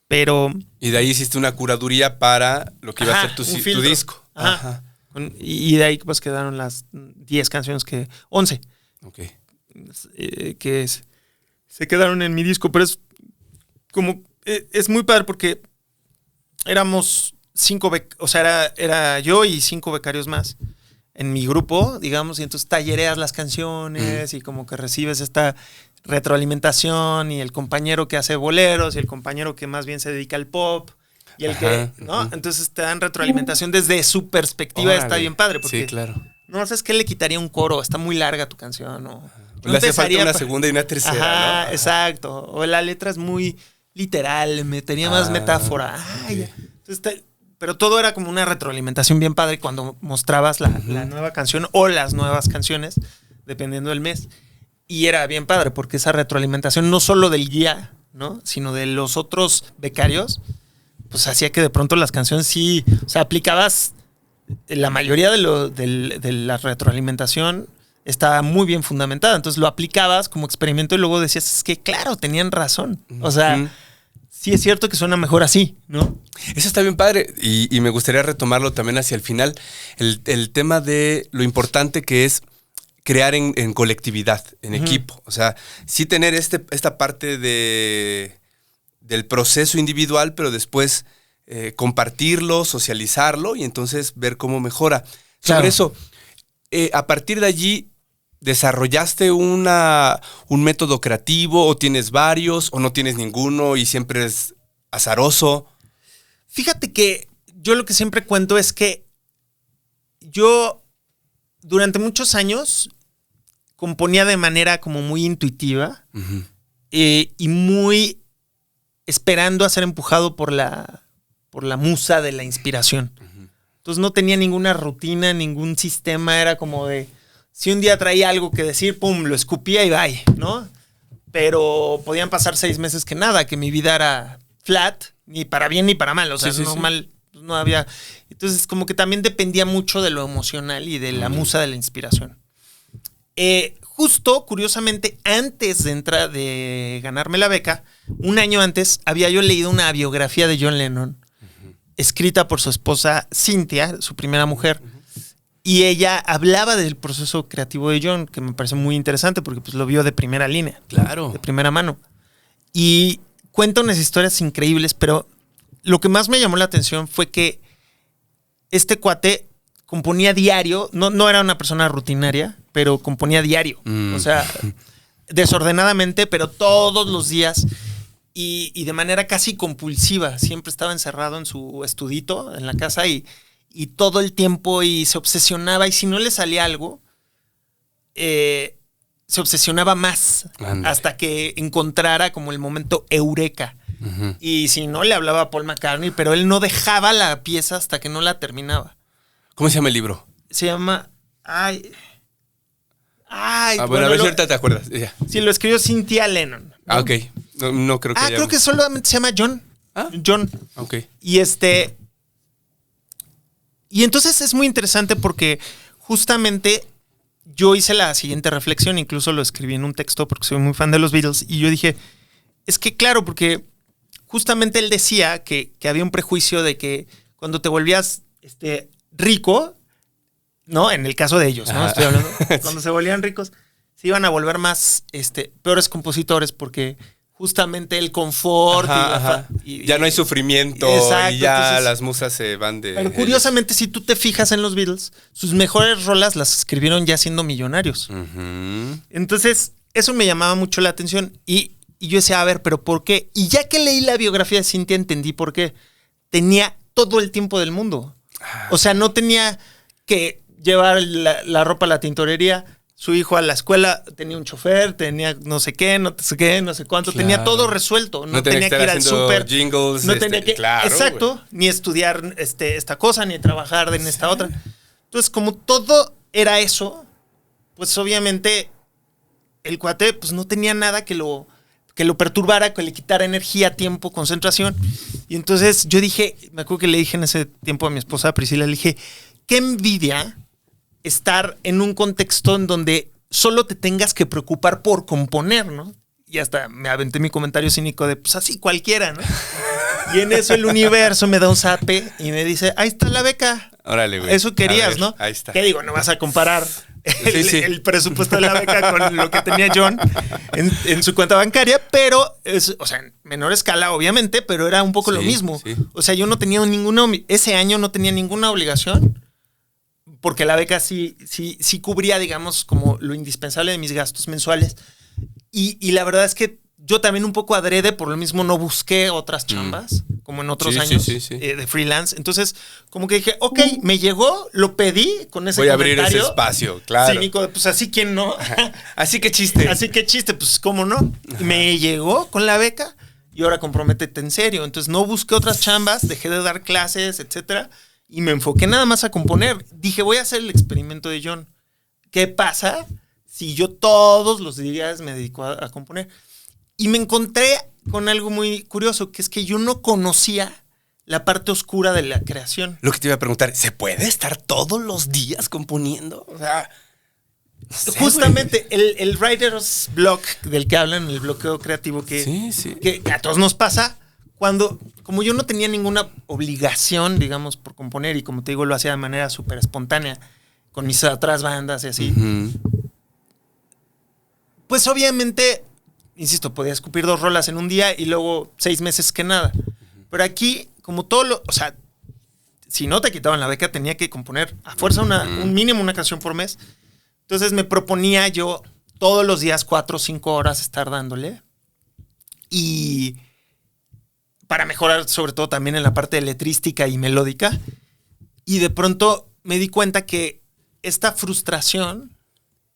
Pero... Y de ahí hiciste una curaduría para lo que iba a ser tu filtro. disco. Ajá. Y de ahí pues quedaron las 10 canciones 11. Ok. Que se quedaron en mi disco. Pero es como... es muy padre porque éramos 5 o sea, era yo y 5 becarios más en mi grupo, digamos, y entonces tallereas las canciones y como que recibes esta retroalimentación y el compañero que hace boleros y el compañero que más bien se dedica al pop y el ¿no? Entonces te dan retroalimentación desde su perspectiva. Órale. Está bien padre porque sí, claro. No sabes qué le quitaría un coro, está muy larga tu canción, ¿no? Le hace falta una segunda y una tercera, ¿no? Exacto. O la letra es muy literal, me tenía más metáfora. Entonces pero todo era como una retroalimentación bien padre cuando mostrabas la nueva canción o las nuevas canciones, dependiendo del mes. Y era bien padre porque esa retroalimentación no solo del guía, ¿no? Sino de los otros becarios, pues hacía que de pronto las canciones sí, o sea, aplicabas la mayoría de la retroalimentación estaba muy bien fundamentada. Entonces lo aplicabas como experimento y luego decías, es que claro, tenían razón. O sea, sí es cierto que suena mejor así, ¿no? Eso está bien padre y me gustaría retomarlo también hacia el final. El tema de lo importante que es crear en colectividad, en equipo. O sea, sí tener esta parte del proceso individual, pero después compartirlo, socializarlo y entonces ver cómo mejora. Claro. Sobre eso, a partir de allí, ¿desarrollaste un método creativo o tienes varios o no tienes ninguno y siempre es azaroso? Fíjate que yo lo que siempre cuento es que yo durante muchos años componía de manera como muy intuitiva y muy esperando a ser empujado por la musa de la inspiración. Entonces no tenía ninguna rutina, ningún sistema, era como de, si un día traía algo que decir, pum, lo escupía y bye, ¿no? Pero podían pasar 6 meses que nada, que mi vida era flat, ni para bien ni para mal, o sea, normal, sí. No había... Entonces como que también dependía mucho de lo emocional y de la musa de la inspiración. Justo, curiosamente, antes de ganarme la beca, un año antes, había yo leído una biografía de John Lennon, escrita por su esposa Cynthia, su primera mujer, y ella hablaba del proceso creativo de John, que me parece muy interesante porque pues, lo vio de primera línea. Claro. De primera mano. Y cuenta unas historias increíbles, pero lo que más me llamó la atención fue que este cuate componía diario, no era una persona rutinaria, pero componía diario. O sea, desordenadamente, pero todos los días y de manera casi compulsiva. Siempre estaba encerrado en su estudito en la casa y todo el tiempo y se obsesionaba. Y si no le salía algo, se obsesionaba más. Ándale. Hasta que encontrara como el momento eureka. Y si no, le hablaba a Paul McCartney, pero él no dejaba la pieza hasta que no la terminaba. ¿Cómo se llama el libro? Se llama... Bueno, a ver si ahorita te acuerdas. Ya. Sí, lo escribió Cynthia Lennon, ¿no? Ah, ok. No creo que creo que solamente se llama John. ¿Ah? John. Ok. Y entonces es muy interesante porque justamente yo hice la siguiente reflexión, incluso lo escribí en un texto porque soy muy fan de los Beatles, y yo dije, es que claro, porque justamente él decía que había un prejuicio de que cuando te volvías rico, ¿no? En el caso de ellos, ¿no? Ajá. Estoy hablando. Cuando se volvían ricos, se iban a volver más peores compositores porque justamente el confort ya no hay sufrimiento. Exacto, y ya entonces, las musas se van de... Pero curiosamente, si tú te fijas en los Beatles, sus mejores rolas las escribieron ya siendo millonarios. Entonces, eso me llamaba mucho la atención y yo decía, a ver, ¿pero por qué? Y ya que leí la biografía de Cynthia, entendí por qué. Tenía todo el tiempo del mundo. O sea, no tenía que llevar la ropa a la tintorería, su hijo a la escuela, tenía un chofer, tenía no sé qué, no sé cuánto, Claro. tenía todo resuelto. No tenía que ir al súper. Jingles, No tenía que... claro, exacto, güey. ni estudiar esta cosa, ni trabajar en esta otra. Entonces, como todo era eso, pues obviamente el cuate pues no tenía nada que lo perturbara, que le quitara energía, tiempo, concentración. Y entonces yo dije, me acuerdo que le dije en ese tiempo a mi esposa Priscila, le dije, qué envidia estar en un contexto en donde solo te tengas que preocupar por componer, ¿no? Y hasta me aventé mi comentario cínico de, pues así cualquiera, ¿no? Y en eso el universo me da un zape y me dice, ahí está la beca. Órale, güey. Eso querías, ver, ¿no? Ahí está. ¿Qué digo? No vas a comparar el presupuesto de la beca con lo que tenía John en su cuenta bancaria, pero, o sea, en menor escala, obviamente, pero era un poco lo mismo. Sí. O sea, yo no tenía ese año no tenía ninguna obligación, porque la beca sí cubría, digamos, como lo indispensable de mis gastos mensuales. Y la verdad es que yo también un poco adrede, por lo mismo no busqué otras chambas, como en otros años de freelance. Entonces, como que dije, ok, me llegó, lo pedí con ese Voy a comentario. abrir ese espacio, claro. Cínico, pues así quién no. Así que chiste. Así que chiste, pues cómo no. Me llegó con la beca y ahora comprométete en serio. Entonces no busqué otras chambas, dejé de dar clases, etcétera, y me enfoqué nada más a componer. Dije, voy a hacer el experimento de John. ¿Qué pasa si yo todos los días me dedico a componer? Y me encontré con algo muy curioso, que es que yo no conocía la parte oscura de la creación. Lo que te iba a preguntar, ¿se puede estar todos los días componiendo? O sea, no sé, justamente el writer's block del que hablan, el bloqueo creativo que a todos nos pasa, como yo no tenía ninguna obligación, digamos, por componer, y como te digo, lo hacía de manera súper espontánea, con mis otras bandas y así, pues obviamente, insisto, podía escupir 2 rolas en un día y luego 6 meses que nada. Pero aquí como todo lo, o sea, si no te quitaban la beca, tenía que componer a fuerza un mínimo una canción por mes. Entonces me proponía yo todos los días 4 o 5 horas estar dándole. Y para mejorar sobre todo también en la parte letrística y melódica. Y de pronto me di cuenta que esta frustración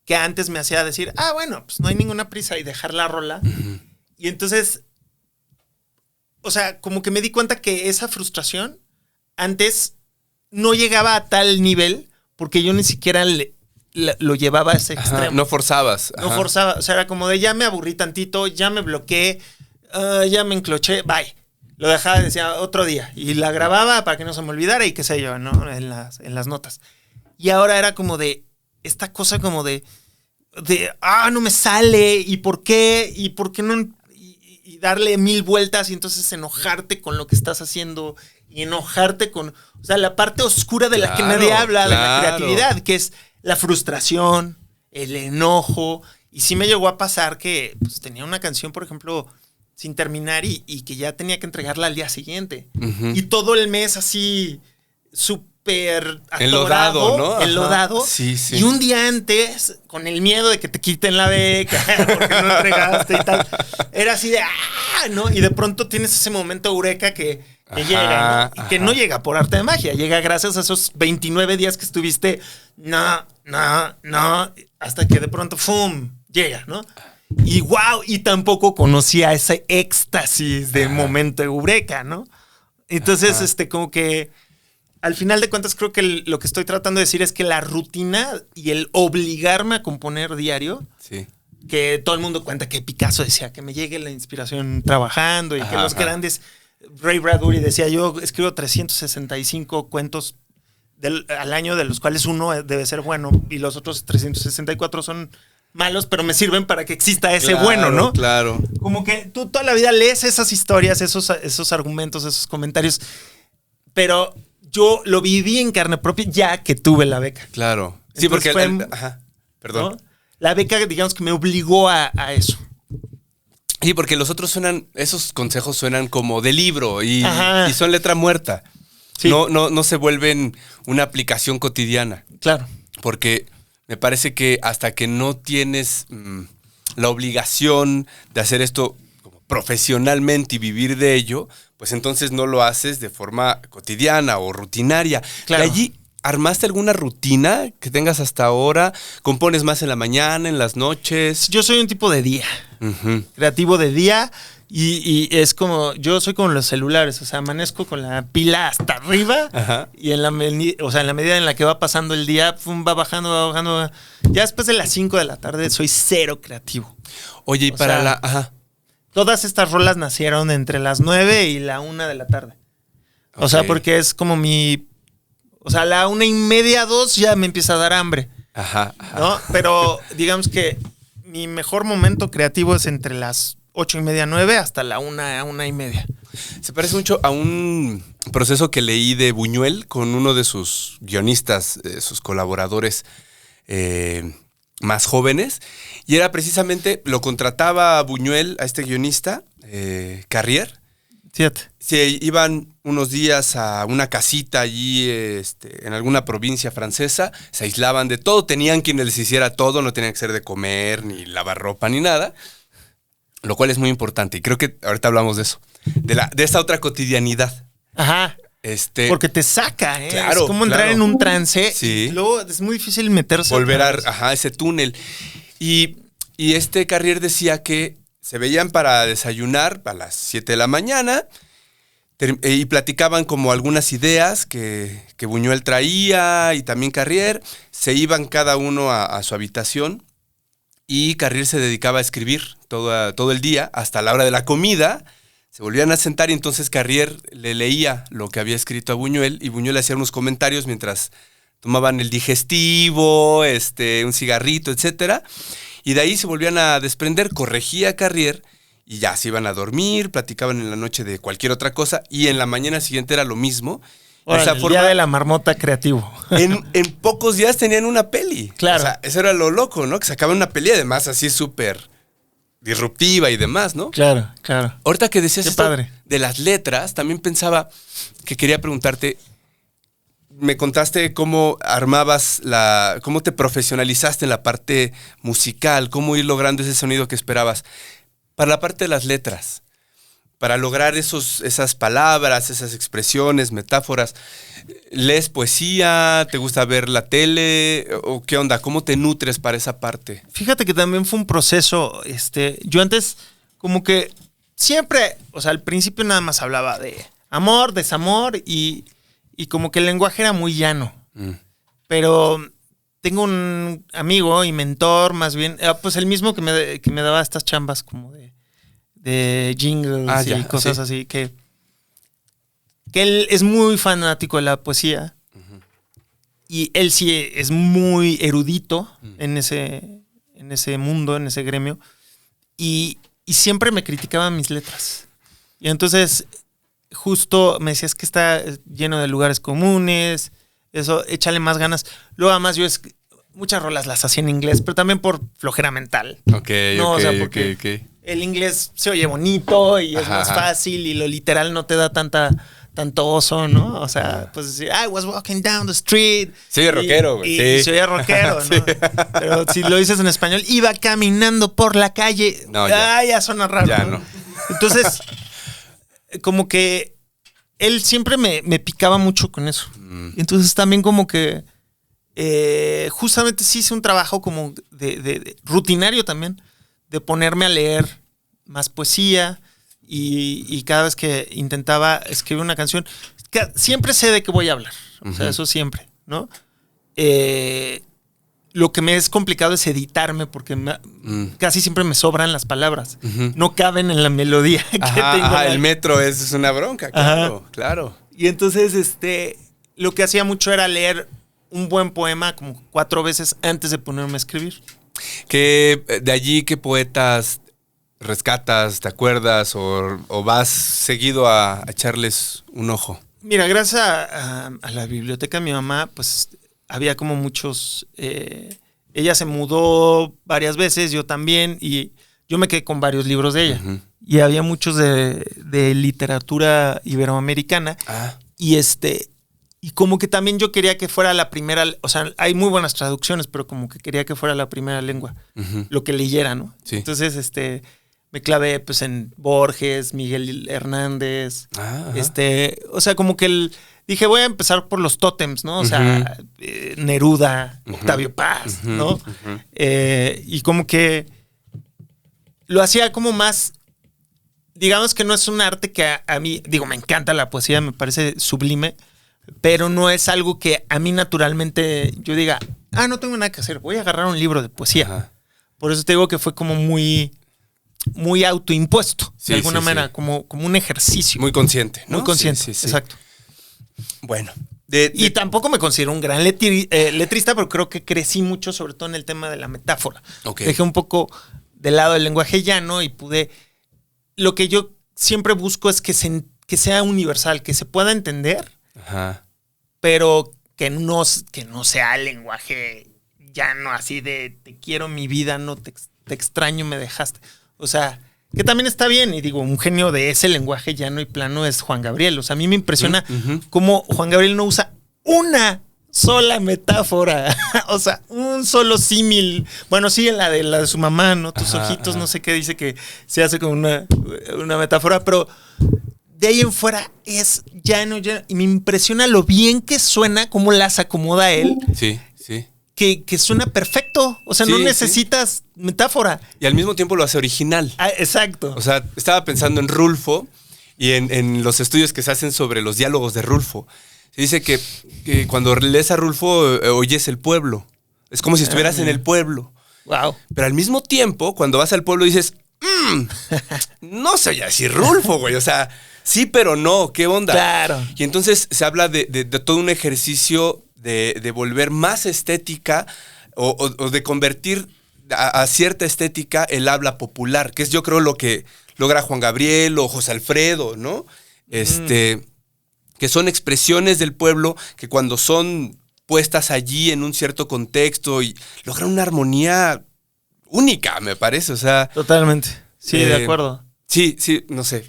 que antes me hacía decir, bueno, pues no hay ninguna prisa y dejar la rola. Y entonces, o sea, como que me di cuenta que esa frustración antes no llegaba a tal nivel porque yo ni siquiera lo llevaba a ese extremo. No forzabas. No forzaba. O sea, era como de ya me aburrí tantito, ya me bloqueé, ya me encloché, bye. Lo dejaba y decía otro día. Y la grababa para que no se me olvidara y qué sé yo, ¿no? En las notas. Y ahora era como de esta cosa como de no me sale. ¿Y por qué? ¿Y por qué no? Y darle 1000 vueltas y entonces enojarte con lo que estás haciendo y enojarte con... O sea, la parte oscura de la que nadie habla, de la creatividad, que es la frustración, el enojo. Y sí me llegó a pasar que pues, tenía una canción, por ejemplo, sin terminar y que ya tenía que entregarla al día siguiente. Y todo el mes así súper enlodado, ¿no? Enlodado. Sí, sí. Y un día antes, con el miedo de que te quiten la beca porque no entregaste y tal, era así de ¿no? Y de pronto tienes ese momento eureka que llega, ¿no? Y que no llega por arte de magia, llega gracias a esos 29 días que estuviste no, hasta que de pronto ¡fum! Llega, ¿no? Y wow, y tampoco conocía ese éxtasis de momento eureka, ¿no? Entonces, como que al final de cuentas creo que lo que estoy tratando de decir es que la rutina y el obligarme a componer diario, sí, que todo el mundo cuenta que Picasso decía que me llegue la inspiración trabajando y que los grandes, Ray Bradbury decía, yo escribo 365 cuentos al año, de los cuales uno debe ser bueno y los otros 364 son malos, pero me sirven para que exista ese bueno, ¿no? Claro. Como que tú toda la vida lees esas historias, esos argumentos, esos comentarios, pero yo lo viví en carne propia ya que tuve la beca. Claro. Sí, entonces porque... perdón. ¿no? La beca, digamos que me obligó a eso. Sí, porque los otros esos consejos suenan como de libro y son letra muerta. Sí. No se vuelven una aplicación cotidiana. Claro. Porque me parece que hasta que no tienes la obligación de hacer esto como profesionalmente y vivir de ello, pues entonces no lo haces de forma cotidiana o rutinaria. Claro. ¿Y allí armaste alguna rutina que tengas hasta ahora? ¿Compones más en la mañana, en las noches? Yo soy un tipo de día. Creativo de día. Y es como, yo soy como los celulares, o sea, amanezco con la pila hasta arriba y en la medida en la que va pasando el día, va bajando. Ya después de las 5 de la tarde soy cero creativo. Oye, y todas estas rolas nacieron entre las 9 y la 1 de la tarde. O sea, porque es como o sea, a la 1:30, 2 ya me empieza a dar hambre. ¿No? Pero digamos que mi mejor momento creativo es entre las 8:30, 9 hasta la 1:30. Se parece mucho a un proceso que leí de Buñuel con uno de sus guionistas, sus colaboradores más jóvenes. Y era precisamente, lo contrataba a Buñuel, a este guionista, Carrier. Fíjate. Se iban unos días a una casita allí en alguna provincia francesa, se aislaban de todo, tenían quien les hiciera todo, no tenían que ser de comer, ni lavar ropa, ni nada. Lo cual es muy importante y creo que ahorita hablamos de eso, de esta otra cotidianidad. Porque te saca, Claro, es como entrar en un trance. Sí. Y luego es muy difícil meterse. Volver a ese túnel. Y este Carrier decía que se veían para desayunar a las 7 de la mañana y platicaban como algunas ideas que Buñuel traía y también Carrier. Se iban cada uno a su habitación. Y Carrier se dedicaba a escribir todo el día, hasta la hora de la comida. Se volvían a sentar y entonces Carrier le leía lo que había escrito a Buñuel y Buñuel hacía unos comentarios mientras tomaban el digestivo, un cigarrito, etcétera. Y de ahí se volvían a desprender, corregía a Carrier y ya se iban a dormir, platicaban en la noche de cualquier otra cosa y en la mañana siguiente era lo mismo. Órale, el día de la marmota creativo. En pocos días tenían una peli. Claro. O sea, eso era lo loco, ¿no? Que sacaban una peli además así súper disruptiva y demás, ¿no? Claro, claro. Ahorita que decías Qué esto padre. de las letras, también pensaba que quería preguntarte, me contaste cómo cómo te profesionalizaste en la parte musical, cómo ir logrando ese sonido que esperabas. Para la parte de las letras, para lograr esas palabras, esas expresiones, metáforas, ¿lees poesía? ¿Te gusta ver la tele? ¿O qué onda? ¿Cómo te nutres para esa parte? Fíjate que también fue un proceso, yo antes como que siempre, o sea, al principio nada más hablaba de amor, desamor y como que el lenguaje era muy llano. Pero tengo un amigo y mentor más bien, pues el mismo que me daba estas chambas como de jingles y cosas así, que él es muy fanático de la poesía y él sí es muy erudito en ese mundo, en ese gremio y siempre me criticaba mis letras. Y entonces justo me decía, es que está lleno de lugares comunes, eso, échale más ganas. Luego además muchas rolas las hacía en inglés, pero también por flojera mental. Ok. El inglés se oye bonito y es más fácil y lo literal no te da tanto oso, ¿no? O sea, pues decir, I was walking down the street. Se oye rockero, güey. Y se oye rockero, ¿no? Sí. Pero si lo dices en español, iba caminando por la calle. No, ya suena raro. Ya no. Entonces, como que él siempre me picaba mucho con eso. Entonces también como que justamente sí hice un trabajo como de rutinario también, de ponerme a leer más poesía y cada vez que intentaba escribir una canción, siempre sé de qué voy a hablar. O sea, eso siempre, ¿no? Lo que me es complicado es editarme porque casi siempre me sobran las palabras. No caben en la melodía que tengo. El metro es una bronca, claro, claro. Y entonces, lo que hacía mucho era leer un buen poema como 4 veces antes de ponerme a escribir. Que de allí, ¿qué poetas rescatas, te acuerdas o vas seguido a echarles un ojo? Mira, gracias a la biblioteca de mi mamá, pues había como muchos... ella se mudó varias veces, yo también, y yo me quedé con varios libros de ella. Y había muchos de literatura iberoamericana. Y como que también yo quería que fuera la primera, o sea, hay muy buenas traducciones, pero como que quería que fuera la primera lengua, lo que leyera, ¿no? Sí. Entonces, me clavé pues en Borges, Miguel Hernández, o sea, como que dije, voy a empezar por los tótems, ¿no? O sea, Neruda, Octavio Paz, ¿no? Y como que lo hacía como más, digamos que no es un arte que a mí, digo, me encanta la poesía, me parece sublime, pero no es algo que a mí naturalmente yo diga, no tengo nada que hacer, voy a agarrar un libro de poesía. Por eso te digo que fue como muy autoimpuesto, de alguna manera, como un ejercicio. Muy consciente, ¿no? Muy consciente, exacto. Bueno. Y tampoco me considero un gran letrista, pero creo que crecí mucho, sobre todo en el tema de la metáfora. Dejé un poco de lado el lenguaje llano y pude... Lo que yo siempre busco es que sea universal, que se pueda entender, pero que no sea el lenguaje llano, así de te quiero mi vida, no te extraño, me dejaste. O sea, que también está bien. Y digo, un genio de ese lenguaje llano y plano es Juan Gabriel. O sea, a mí me impresiona cómo Juan Gabriel no usa una sola metáfora. O sea, un solo símil. Bueno, sí, en la de su mamá, ¿no? Tus ojitos, no sé qué dice que se hace con una metáfora, pero de ahí en fuera es llano. Y me impresiona lo bien que suena, cómo las acomoda él. Sí, sí. Que suena perfecto. O sea, no necesitas metáfora. Y al mismo tiempo lo hace original. Exacto. O sea, estaba pensando en Rulfo y en los estudios que se hacen sobre los diálogos de Rulfo. Se dice que cuando lees a Rulfo oyes el pueblo. Es como si estuvieras en el pueblo. Wow. Pero al mismo tiempo, cuando vas al pueblo dices, no soy así Rulfo, güey. O sea, sí, pero no. ¿Qué onda? Claro. Y entonces se habla de todo un ejercicio de volver más estética o de convertir a cierta estética el habla popular, que es yo creo lo que logra Juan Gabriel o José Alfredo, ¿no? Que son expresiones del pueblo que cuando son puestas allí en un cierto contexto y logran una armonía única, me parece. O sea, Totalmente. Sí, de acuerdo. Sí, no sé.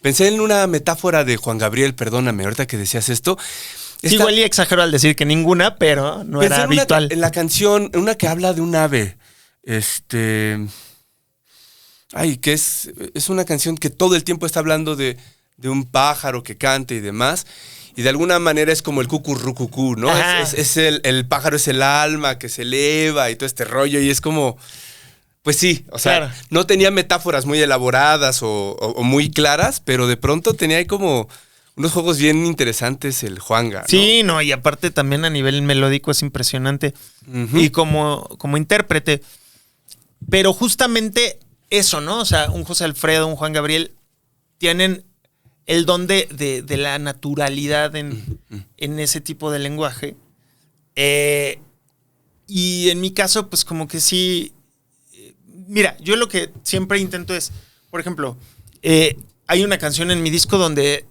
Pensé en una metáfora de Juan Gabriel, perdóname, ahorita que decías esto. Sí, igual y exagero al decir que ninguna, pero no era habitual. En la canción, una que habla de un ave. Que es una canción que todo el tiempo está hablando de un pájaro que canta y demás. Y de alguna manera es como el cucurrucucú, ¿no? Es el pájaro es el alma que se eleva y todo este rollo. Y es como, pues sí, o sea, claro. No tenía metáforas muy elaboradas o muy claras, pero de pronto tenía ahí como unos juegos bien interesantes el Juanga, ¿no? Sí, no, y aparte también a nivel melódico es impresionante. Uh-huh. Y como intérprete. Pero justamente eso, ¿no? O sea, un José Alfredo, un Juan Gabriel tienen el don de la naturalidad en ese tipo de lenguaje. Y en mi caso, pues como que sí. Mira, yo lo que siempre intento es, por ejemplo, hay una canción en mi disco donde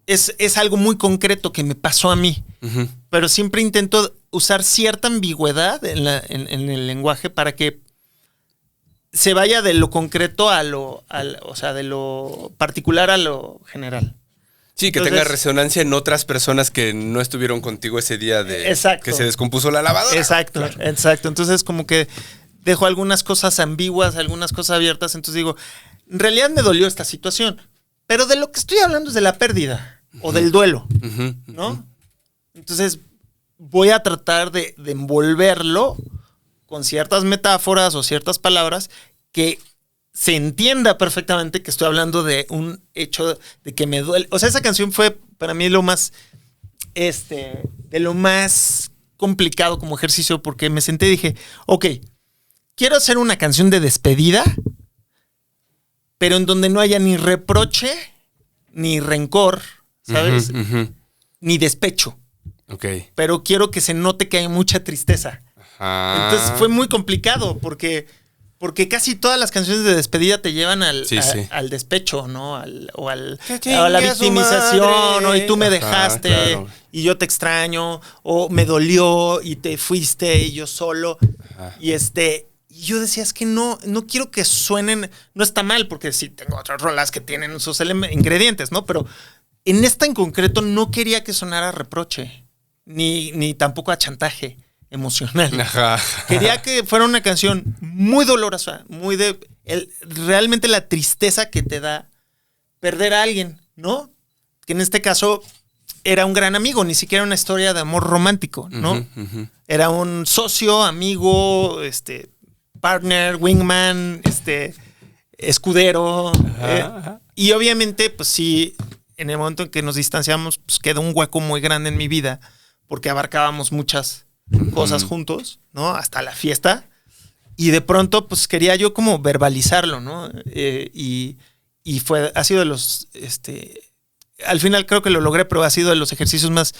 es algo muy concreto que me pasó a mí. Uh-huh. Pero siempre intento usar cierta ambigüedad en el lenguaje para que se vaya de lo concreto o sea, de lo particular a lo general. Sí, que tenga resonancia en otras personas que no estuvieron contigo ese día exacto. Que se descompuso la lavadora. Exacto, claro. Exacto. Entonces como que dejo algunas cosas ambiguas, algunas cosas abiertas. Entonces digo, en realidad me dolió esta situación, pero de lo que estoy hablando es de la pérdida o del duelo, ¿no? Entonces voy a tratar de envolverlo con ciertas metáforas o ciertas palabras que se entienda perfectamente que estoy hablando de un hecho de que me duele. O sea, esa canción fue para mí lo más, de lo más complicado como ejercicio, porque me senté y dije, ok, quiero hacer una canción de despedida, pero en donde no haya ni reproche, ni rencor, ¿sabes? Ni despecho. Okay. Pero quiero que se note que hay mucha tristeza. Ajá. Entonces fue muy complicado porque casi todas las canciones de despedida te llevan al despecho, ¿no? A la victimización, ¿no? Y tú me dejaste, claro. Y yo te extraño, o me dolió y te fuiste y yo solo. Ajá. Y yo decía, es que no quiero que suenen, no está mal, porque sí tengo otras rolas que tienen sus ingredientes, ¿no? Pero en esta en concreto no quería que sonara reproche, ni tampoco a chantaje emocional. Ajá. Quería que fuera una canción muy dolorosa, muy realmente la tristeza que te da perder a alguien, ¿no? Que en este caso era un gran amigo, ni siquiera una historia de amor romántico, ¿no? Era un socio, amigo, partner, wingman, escudero. Ajá. Y obviamente, pues sí, en el momento en que nos distanciamos, pues quedó un hueco muy grande en mi vida, porque abarcábamos muchas cosas juntos, ¿no? Hasta la fiesta. Y de pronto, pues quería yo como verbalizarlo, ¿no? Y ha sido de los, al final creo que lo logré, pero ha sido de los ejercicios más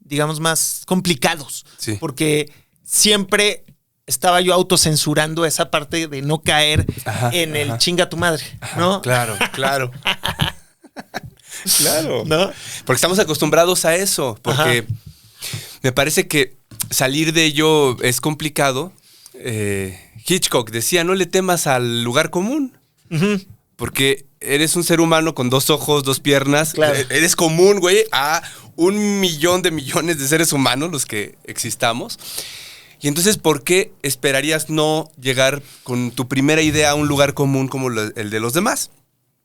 digamos, más complicados. Sí. Porque siempre estaba yo autocensurando esa parte de no caer en el chinga tu madre, ¿no? Claro. Claro. ¿No? Porque estamos acostumbrados a eso. Porque me parece que salir de ello es complicado. Hitchcock decía, no le temas al lugar común. Uh-huh. Porque eres un ser humano con 2 ojos, 2 piernas. Claro. Eres común, güey, a 1 millón de millones de seres humanos los que existamos. Y entonces, ¿por qué esperarías no llegar con tu primera idea a un lugar común como el de los demás?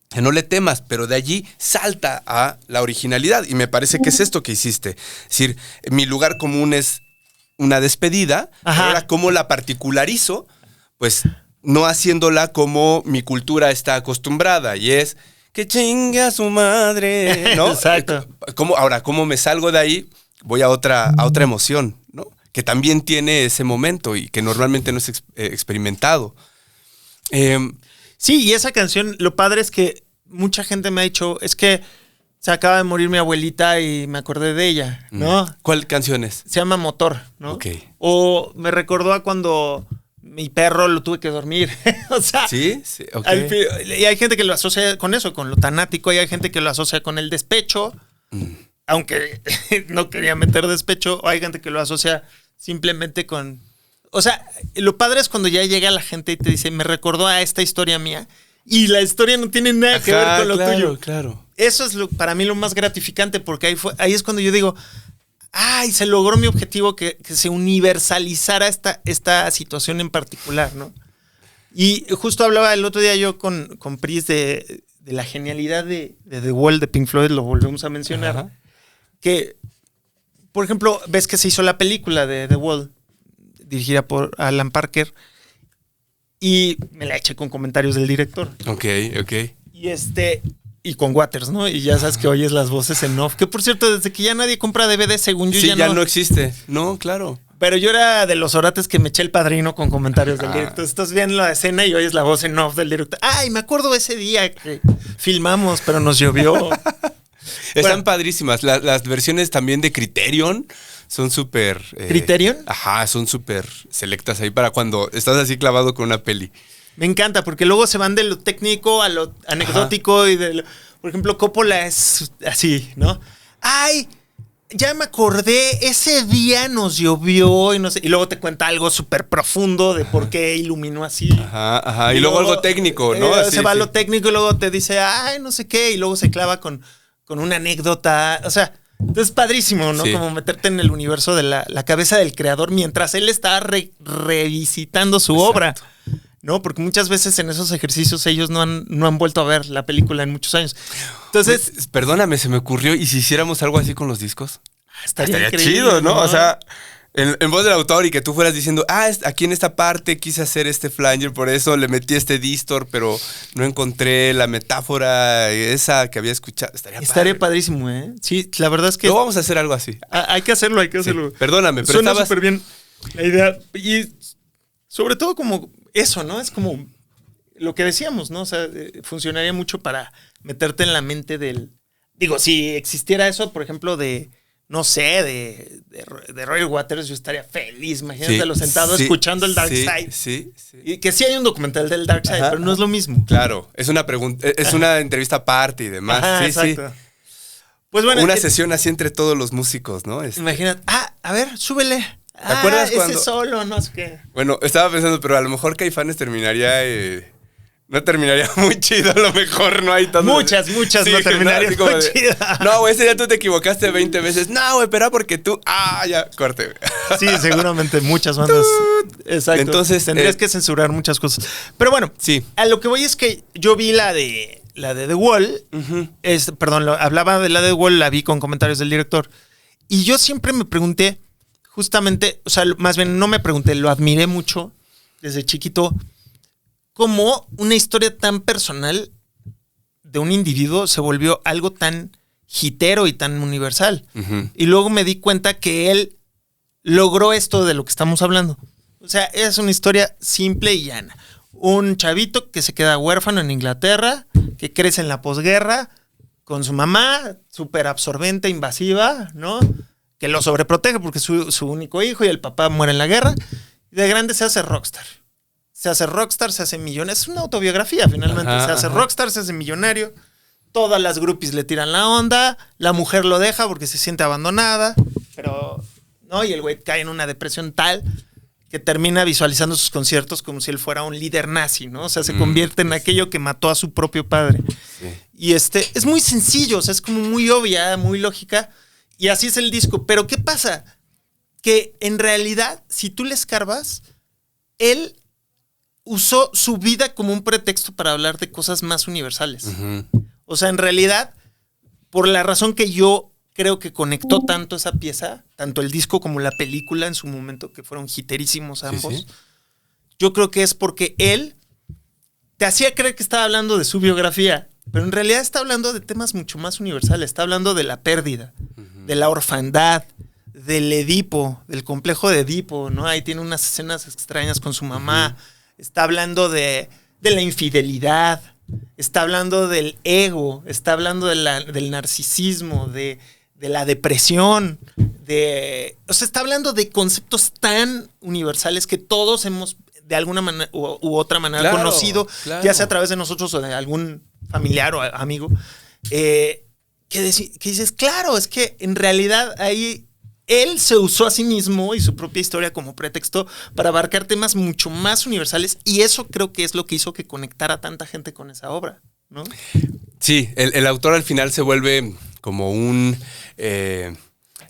Que no le temas, pero de allí salta a la originalidad. Y me parece que es esto que hiciste. Es decir, mi lugar común es una despedida. Ahora, ¿cómo la particularizo? Pues no haciéndola como mi cultura está acostumbrada. Y es que chingue a su madre, ¿no? Exacto. ¿Cómo me salgo de ahí? Voy a otra emoción, ¿no? Que también tiene ese momento y que normalmente no es experimentado. Sí, y esa canción, lo padre es que mucha gente me ha dicho, es que se acaba de morir mi abuelita y me acordé de ella, ¿no? ¿Cuál canción es? Se llama Motor, ¿no? Okay. O me recordó a cuando mi perro lo tuve que dormir. O sea, sí, okay. Y hay gente que lo asocia con eso, con lo tanático, y hay gente que lo asocia con el despecho, aunque no quería meter despecho, o hay gente que lo asocia simplemente con... O sea, lo padre es cuando ya llega la gente y te dice, me recordó a esta historia mía, y la historia no tiene nada que ver con lo tuyo. Claro. Eso es para mí lo más gratificante, porque ahí es cuando yo digo, ay, se logró mi objetivo, que se universalizara esta situación en particular, ¿no? Y justo hablaba el otro día yo con Pris de la genialidad de The Wall de Pink Floyd, lo volvemos a mencionar. Ajá. Que, por ejemplo, ves que se hizo la película de The Wall, dirigida por Alan Parker, y me la eché con comentarios del director. Ok. Y con Waters, ¿no? Y ya sabes que oyes las voces en off. Que, por cierto, desde que ya nadie compra DVD, según yo, ya no existe. No, claro. Pero yo era de los orates que me eché el padrino con comentarios del director. Estás viendo la escena y oyes la voz en off del director. Ay, me acuerdo ese día que filmamos, pero nos llovió. Están padrísimas. Las versiones también de Criterion son súper... ¿Criterion? Ajá, son súper selectas ahí para cuando estás así clavado con una peli. Me encanta, porque luego se van de lo técnico a lo anecdótico. Ajá. Por ejemplo, Coppola es así, ¿no? ¡Ay! Ya me acordé, ese día nos llovió y no sé. Y luego te cuenta algo súper profundo de por qué iluminó así. Ajá. Y luego algo técnico, ¿no? Se va a lo técnico y luego te dice, ay, no sé qué. Y luego se clava con una anécdota. O sea, es padrísimo, ¿no? Sí. Como meterte en el universo de la cabeza del creador mientras él está revisitando su obra. ¿No? Porque muchas veces en esos ejercicios ellos no han vuelto a ver la película en muchos años. Entonces... Pues, perdóname, se me ocurrió, ¿y si hiciéramos algo así con los discos? Estaría chido, ¿no? O sea, en voz del autor y que tú fueras diciendo, aquí en esta parte quise hacer este flanger, por eso le metí este distor, pero no encontré la metáfora esa que había escuchado. Estaría padrísimo, ¿eh? Sí, la verdad es que... Luego vamos a hacer algo así. Hay que hacerlo. Sí, perdóname, pero suena súper bien la idea. Y sobre todo como... Eso, ¿no? Es como lo que decíamos, ¿no? O sea, funcionaría mucho para meterte en la mente del... Digo, si existiera eso, por ejemplo, no sé, de Roger Waters, yo estaría feliz. Imagínatelo sentado escuchando el Dark Side. Sí. Y que sí hay un documental del Dark Side, pero no es lo mismo. Claro, es una pregunta, es una entrevista aparte y demás. Ajá, exacto. Pues bueno, una sesión así entre todos los músicos, ¿no? Imagínate, a ver, súbele. ¿Te acuerdas cuando? Ese solo, no sé qué. Bueno, estaba pensando, pero a lo mejor Caifanes terminaría... no terminaría muy chido, a lo mejor no hay tanto... Muchas no terminarían muy chido. No, güey, ese día tú te equivocaste 20 veces. No, güey, pero porque tú... ya, corte, güey. Sí, seguramente muchas bandas. Exacto. Entonces... Tendrías que censurar muchas cosas. Pero bueno, sí. A lo que voy es que yo vi la de The Wall. Uh-huh. Hablaba de la de The Wall, la vi con comentarios del director. Y yo siempre me pregunté... Justamente, o sea, más bien no me pregunté, lo admiré mucho desde chiquito, cómo una historia tan personal de un individuo se volvió algo tan hitero y tan universal. Uh-huh. Y luego me di cuenta que él logró esto de lo que estamos hablando. O sea, es una historia simple y llana. Un chavito que se queda huérfano en Inglaterra, que crece en la posguerra, con su mamá, súper absorbente, invasiva, ¿no? Que lo sobreprotege porque es su único hijo y el papá muere en la guerra. Y de grande se hace rockstar. Se hace millonario. Es una autobiografía, finalmente. Se hace rockstar, se hace millonario. Todas las groupies le tiran la onda. La mujer lo deja porque se siente abandonada. Pero, ¿no? Y el güey cae en una depresión tal que termina visualizando sus conciertos como si él fuera un líder nazi, ¿no? O sea, se convierte en aquello que mató a su propio padre. Sí. Y es muy sencillo, o sea, es como muy obvia, muy lógica. Y así es el disco. Pero ¿qué pasa? Que en realidad, si tú le escarbas, él usó su vida como un pretexto para hablar de cosas más universales. Uh-huh. O sea, en realidad, por la razón que yo creo que conectó tanto esa pieza, tanto el disco como la película en su momento, que fueron hiterísimos ambos, sí. Yo creo que es porque él te hacía creer que estaba hablando de su biografía, pero en realidad está hablando de temas mucho más universales. Está hablando de la pérdida, uh-huh, de la orfandad, del Edipo, del complejo de Edipo, ¿no? Ahí tiene unas escenas extrañas con su mamá. Uh-huh. Está hablando de la infidelidad. Está hablando del ego. Está hablando del narcisismo, de la depresión. O sea, está hablando de conceptos tan universales que todos hemos, de alguna manera u otra manera, conocido, ya sea a través de nosotros o de algún familiar o amigo, que dices, claro, es que en realidad ahí él se usó a sí mismo y su propia historia como pretexto para abarcar temas mucho más universales, y eso creo que es lo que hizo que conectara tanta gente con esa obra, ¿no? Sí, el autor al final se vuelve como un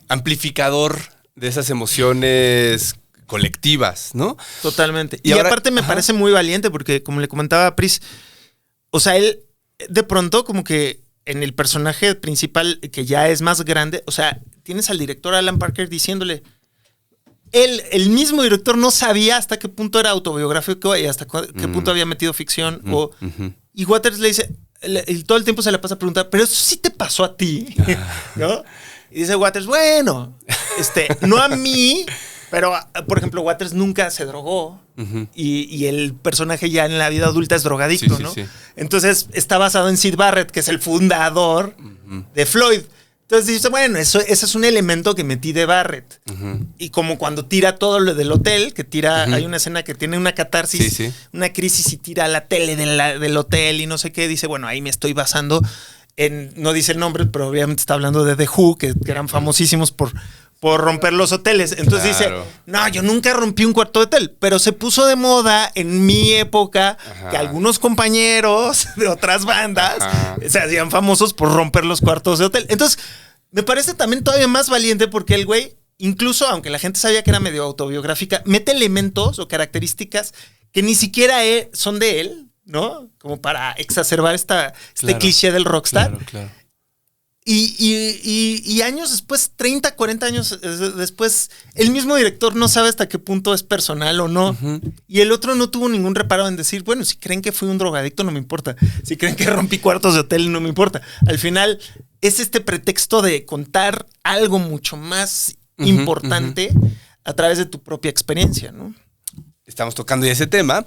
amplificador de esas emociones colectivas, ¿no? Totalmente. Y ahora, aparte me parece muy valiente porque, como le comentaba a Pris, o sea, él de pronto como que en el personaje principal, que ya es más grande, o sea, tienes al director Alan Parker diciéndole, el mismo director no sabía hasta qué punto era autobiográfico y hasta qué punto había metido ficción. Y Waters le dice, y todo el tiempo se le pasa a preguntar, pero eso sí te pasó a ti, ¿no? Y dice Waters, bueno, no a mí, pero, por ejemplo, Waters nunca se drogó. Y el personaje ya en la vida adulta es drogadicto, ¿no? Sí. Entonces está basado en Syd Barrett, que es el fundador de Floyd. Entonces dice, bueno, ese es un elemento que metí de Barrett. Y como cuando tira todo lo del hotel, que tira, hay una escena que tiene una catarsis, una crisis y tira la tele del hotel y no sé qué, dice, bueno, ahí me estoy basando en, no dice el nombre, pero obviamente está hablando de The Who, que eran famosísimos por romper los hoteles. Entonces dice, no, yo nunca rompí un cuarto de hotel, pero se puso de moda en mi época que algunos compañeros de otras bandas se hacían famosos por romper los cuartos de hotel. Entonces, me parece también todavía más valiente porque el güey, incluso aunque la gente sabía que era medio autobiográfica, mete elementos o características que ni siquiera son de él, ¿no? Como para exacerbar este cliché del rockstar. Claro. Y años después, 30, 40 años después, el mismo director no sabe hasta qué punto es personal o no. Y el otro no tuvo ningún reparo en decir, bueno, si creen que fui un drogadicto, no me importa. Si creen que rompí cuartos de hotel, no me importa. Al final, es este pretexto de contar algo mucho más importante a través de tu propia experiencia, ¿no? Estamos tocando ya ese tema.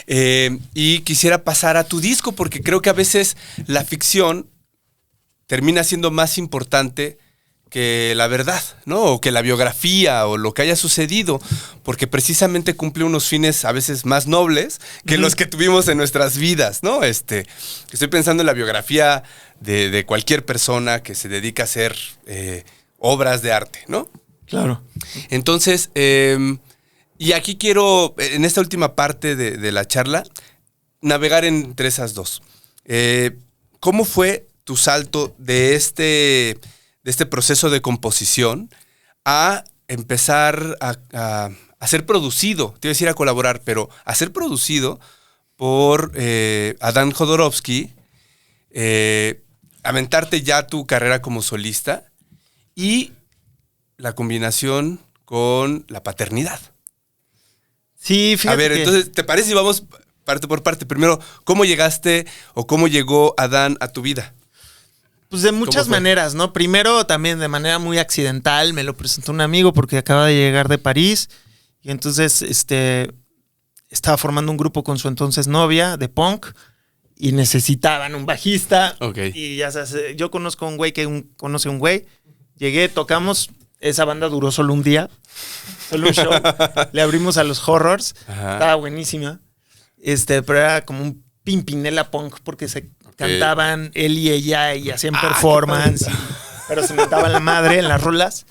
Y quisiera pasar a tu disco, porque creo que a veces la ficción termina siendo más importante que la verdad, ¿no? O que la biografía o lo que haya sucedido, porque precisamente cumple unos fines a veces más nobles que los que tuvimos en nuestras vidas, ¿no? Estoy pensando en la biografía de cualquier persona que se dedica a hacer obras de arte, ¿no? Claro. Entonces, y aquí quiero, en esta última parte de la charla, navegar entre esas dos. ¿Cómo fue tu salto de este proceso de composición a empezar a ser producido? Te iba a decir a colaborar, pero a ser producido por Adán Jodorowsky, aventarte ya tu carrera como solista y la combinación con la paternidad. Sí, fíjate. A ver, entonces, ¿te parece si vamos parte por parte? Primero, ¿cómo llegaste o cómo llegó Adán a tu vida? Pues de muchas maneras, ¿no? Primero, también de manera muy accidental, me lo presentó un amigo porque acaba de llegar de París y entonces estaba formando un grupo con su entonces novia de punk y necesitaban un bajista. Okay. Y ya sabes, yo conozco a un güey que conoce a un güey. Llegué, tocamos, esa banda duró solo un día, solo un show. Le abrimos a los Horrors, estaba buenísima. Pero era como un Pimpinela punk porque se cantaban él y ella y hacían performance, pero se metaban la madre en las rolas.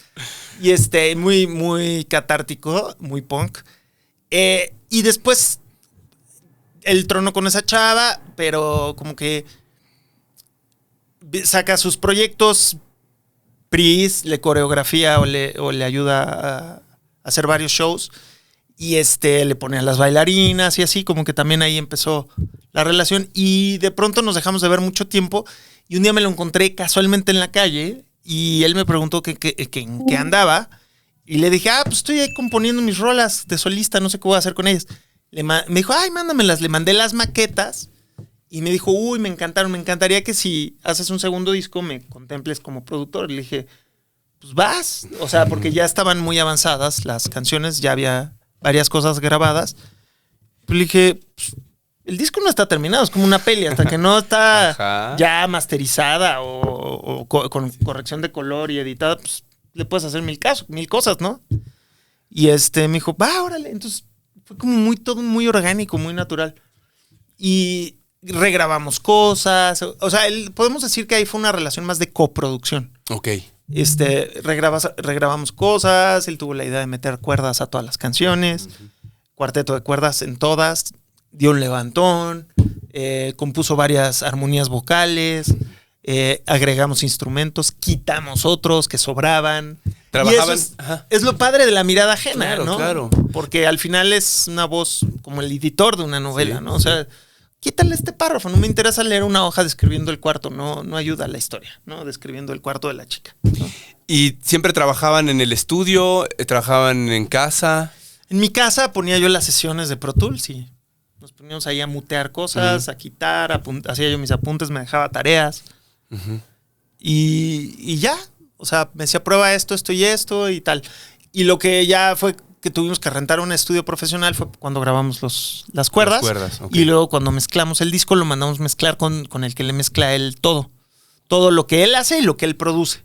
Y muy, muy catártico, muy punk. Y después él tronó con esa chava, pero como que saca sus proyectos, Pris le coreografía o le ayuda a hacer varios shows. Y le pone a las bailarinas y así, como que también ahí empezó la relación. Y de pronto nos dejamos de ver mucho tiempo. Y un día me lo encontré casualmente en la calle. Y él me preguntó en qué andaba. Y le dije, pues estoy ahí componiendo mis rolas de solista, no sé qué voy a hacer con ellas. Me dijo, mándamelas. Le mandé las maquetas. Y me dijo, me encantaron. Me encantaría que si haces un segundo disco me contemples como productor. Y le dije, pues vas. O sea, porque ya estaban muy avanzadas las canciones, ya había varias cosas grabadas. Pues le dije, el disco no está terminado, es como una peli, hasta que no está ya masterizada o con corrección de color y editada, pues le puedes hacer mil cosas, ¿no? Y me dijo, órale. Entonces fue como todo muy orgánico, muy natural. Y regrabamos cosas. O sea, podemos decir que ahí fue una relación más de coproducción. Ok. regrabamos cosas, él tuvo la idea de meter cuerdas a todas las canciones, cuarteto de cuerdas en todas, dio un levantón, compuso varias armonías vocales, agregamos instrumentos, quitamos otros que sobraban. Trabajaban. Y eso es lo padre de la mirada ajena, Claro, ¿no? claro. Porque al final es una voz como el editor de una novela, ¿no? O sea, quítale este párrafo, no me interesa leer una hoja describiendo el cuarto, no ayuda a la historia, ¿no? Describiendo el cuarto de la chica, ¿no? ¿Y siempre trabajaban en el estudio? ¿Trabajaban en casa? En mi casa ponía yo las sesiones de Pro Tools y nos poníamos ahí a mutear cosas, a quitar, hacía yo mis apuntes, me dejaba tareas. Y ya, o sea, me decía prueba esto y tal. Y lo que ya fue que tuvimos que rentar un estudio profesional fue cuando grabamos las cuerdas. Okay. Y luego cuando mezclamos el disco lo mandamos mezclar con el que le mezcla él todo. Todo lo que él hace y lo que él produce.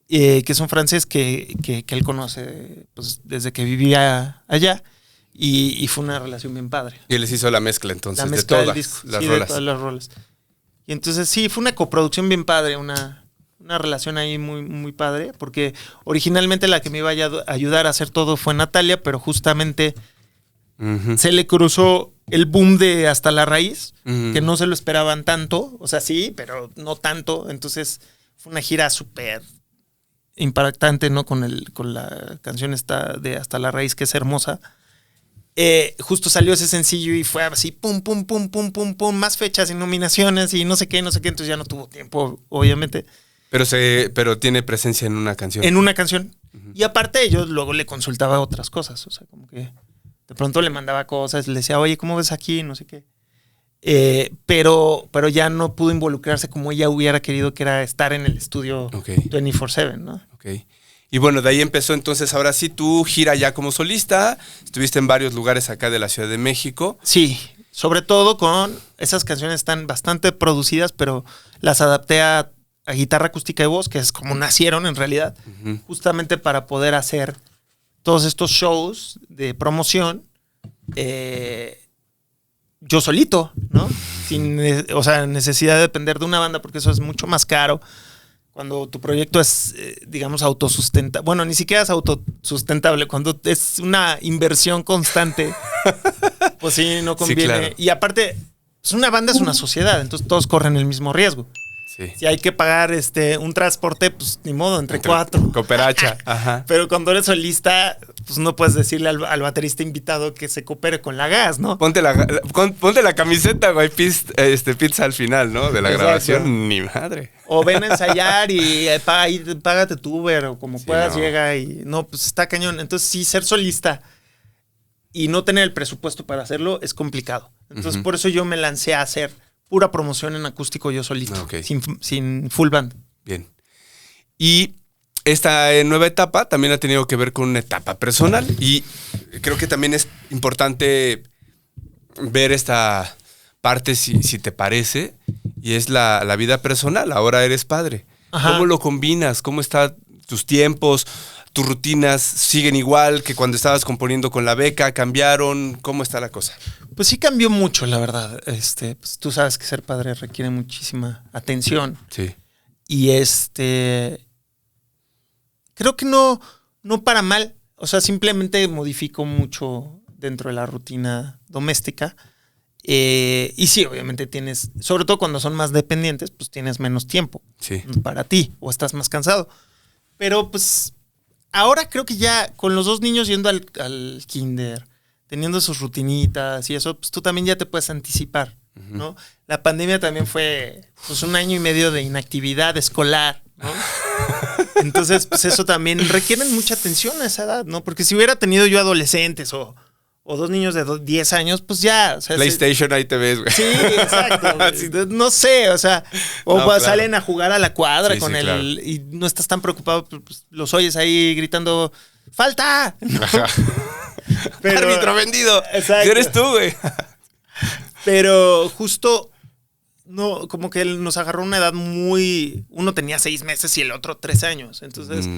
Que es un francés que él conoce pues, desde que vivía allá. Y fue una relación bien padre. Y él les hizo la mezcla entonces La mezcla de todas del disco, las sí, rolas. de todas las rolas. Y entonces sí, fue una coproducción bien padre, una relación ahí muy, muy padre, porque originalmente la que me iba a ayudar a hacer todo fue Natalia, pero justamente se le cruzó el boom de Hasta la Raíz, que no se lo esperaban tanto, o sea, sí, pero no tanto. Entonces fue una gira súper impactante, ¿no? Con la canción esta de Hasta la Raíz, que es hermosa. Justo salió ese sencillo y fue así, pum, pum, pum, pum, pum, pum, más fechas y nominaciones y no sé qué, entonces ya no tuvo tiempo, obviamente. Pero tiene presencia en una canción. En una canción. Y aparte yo luego le consultaba otras cosas, o sea, como que de pronto le mandaba cosas, le decía, oye, ¿cómo ves aquí? No sé qué. Pero ya no pudo involucrarse como ella hubiera querido, que era estar en el estudio 24/7, ¿no? Ok. Y bueno, de ahí empezó entonces, ahora sí, tu gira ya como solista. Estuviste en varios lugares acá de la Ciudad de México. Sí, sobre todo con esas canciones están bastante producidas, pero las adapté a guitarra acústica y voz, que es como nacieron en realidad, justamente para poder hacer todos estos shows de promoción yo solito, ¿no? Sin necesidad de depender de una banda, porque eso es mucho más caro. Cuando tu proyecto es, digamos, autosustentable. Bueno, ni siquiera es autosustentable. Cuando es una inversión constante, pues sí, no conviene. Sí, claro. Y aparte, pues una banda es una sociedad, entonces todos corren el mismo riesgo. Sí. Si hay que pagar un transporte, pues ni modo, entre cuatro. Cooperacha. Ajá. Pero cuando eres solista, pues no puedes decirle al baterista invitado que se coopere con la gas, ¿no? Ponte la camiseta, güey, pizza al final, ¿no? De la Exacto. Grabación, ni madre. O ven a ensayar y págate tu Uber o como puedas, no. llega y no, pues está cañón. Entonces sí, ser solista y no tener el presupuesto para hacerlo es complicado. Entonces por eso yo me lancé a hacer pura promoción en acústico yo solito, sin full band. Bien. Y esta nueva etapa también ha tenido que ver con una etapa personal y creo que también es importante ver esta parte, si te parece, y es la vida personal. Ahora eres padre. Ajá. ¿Cómo lo combinas? ¿Cómo están tus tiempos? ¿Tus rutinas siguen igual que cuando estabas componiendo con la beca? ¿Cambiaron? ¿Cómo está la cosa? Pues sí cambió mucho, la verdad. Pues tú sabes que ser padre requiere muchísima atención. Sí. Y creo que no para mal. O sea, simplemente modifico mucho dentro de la rutina doméstica. Y sí, obviamente tienes, sobre todo cuando son más dependientes, pues tienes menos tiempo para ti o estás más cansado. Pero pues ahora creo que ya con los dos niños yendo al kinder, teniendo sus rutinitas y eso, pues tú también ya te puedes anticipar, ¿no? La pandemia también fue pues 1 año y medio de inactividad escolar, ¿no? Entonces, pues eso también requiere mucha atención a esa edad, ¿no? Porque si hubiera tenido yo adolescentes o 2 niños de 10 años, pues ya. O sea, PlayStation, ahí te ves, güey. Sí, exacto. Sí. No sé, o sea, salen a jugar a la cuadra con claro. y no estás tan preocupado, pues los oyes ahí gritando, ¡falta! ¿No? Pero, árbitro vendido. Exacto. Eres tú, güey. Pero justo, no, como que él nos agarró una edad muy... Uno tenía 6 meses y el otro 3 años. Entonces,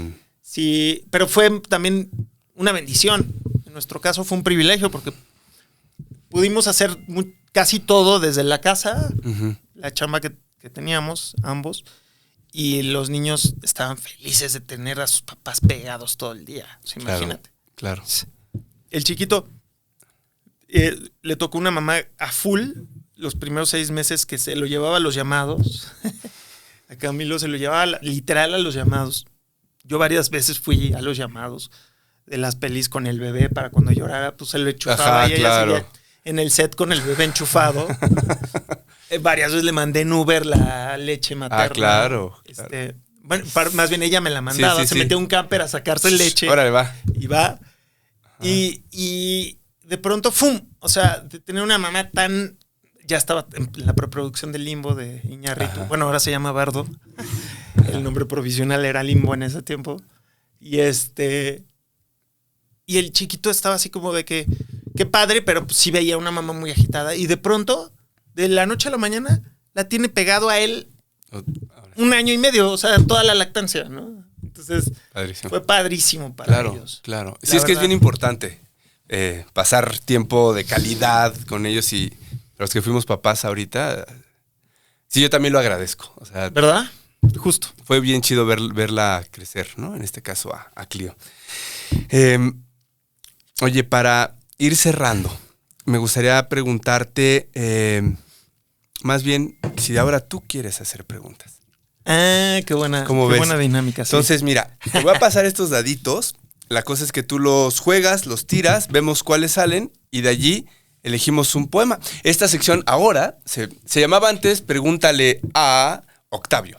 sí, pero fue también una bendición. En nuestro caso fue un privilegio porque pudimos hacer casi todo desde la casa, la chamba que teníamos ambos, Y los niños estaban felices de tener a sus papás pegados todo el día. O sea, imagínate. Claro. El chiquito le tocó una mamá a full los primeros 6 meses que se lo llevaba a los llamados. A Camilo se lo llevaba literal a los llamados. Yo varias veces fui a los llamados de las pelis con el bebé para cuando llorara, pues se lo enchufaba. Ajá, y ella claro. seguía en el set con el bebé enchufado. Varias veces le mandé en Uber la leche materna. Ah, claro. Bueno, más bien ella me la mandaba. Se metía a un camper a sacarse leche. Órale, va. Y va. Y de pronto, ¡fum! O sea, de tener una mamá tan... Ya estaba en la preproducción de Limbo de Iñárritu. Bueno, ahora se llama Bardo. El nombre provisional era Limbo en ese tiempo. Y y el chiquito estaba así como de que... Qué padre, pero pues sí veía una mamá muy agitada. Y de pronto, de la noche a la mañana, la tiene pegado a él 1 año y medio. O sea, toda la lactancia, ¿no? Entonces, padrísimo. Fue padrísimo para ellos. Claro. Sí, es que es bien importante pasar tiempo de calidad con ellos y los que fuimos papás ahorita. Sí, yo también lo agradezco. O sea, ¿verdad? Justo. Fue bien chido verla crecer, ¿no? En este caso a Clio. Oye, para ir cerrando, me gustaría preguntarte, más bien, si ahora tú quieres hacer preguntas. Ah, qué buena dinámica. Sí. Entonces, mira, te voy a pasar estos daditos. La cosa es que tú los juegas, los tiras, vemos cuáles salen y de allí elegimos un poema. Esta sección ahora se llamaba antes Pregúntale a Octavio.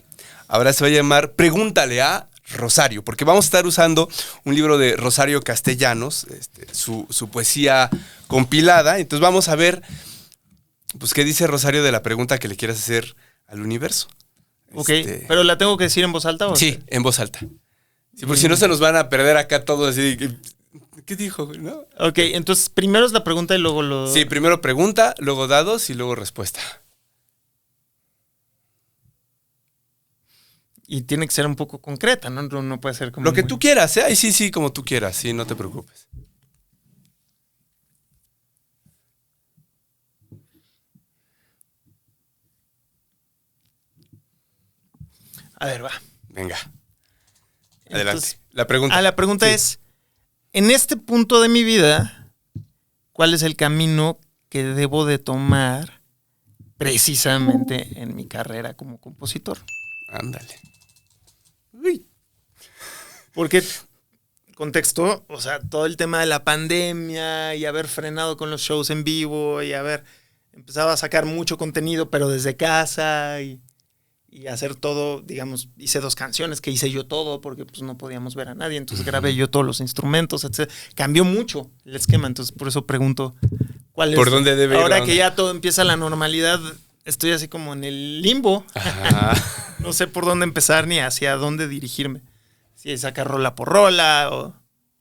Ahora se va a llamar Pregúntale a Rosario, porque vamos a estar usando un libro de Rosario Castellanos, su poesía compilada. Entonces vamos a ver, pues, qué dice Rosario de la pregunta que le quieras hacer al universo. Ok, ¿pero la tengo que decir en voz alta o sí, en voz alta. Sí, porque si no se nos van a perder acá todos así. ¿Qué dijo? ¿No? Ok, entonces primero es la pregunta y luego lo... Sí, primero pregunta, luego dados y luego respuesta. Y tiene que ser un poco concreta, ¿no? No puede ser como... Lo que tú quieras, ¿eh? Ay, sí, como tú quieras. Sí, no te preocupes. A ver, va. Venga. Adelante. Entonces, la pregunta. La pregunta sí. es, en este punto de mi vida, ¿cuál es el camino que debo de tomar precisamente en mi carrera como compositor? Ándale. Uy. Porque, contexto, o sea, todo el tema de la pandemia y haber frenado con los shows en vivo y haber empezado a sacar mucho contenido, pero desde casa y hacer todo, digamos, hice 2 canciones que hice yo todo porque pues no podíamos ver a nadie, entonces grabé yo todos los instrumentos, etc. Cambió mucho el esquema, entonces por eso pregunto cuál es. ¿Por dónde debe ir? Ahora que ya todo empieza la normalidad, estoy así como en el limbo. No sé por dónde empezar ni hacia dónde dirigirme. Si es sacar rola por rola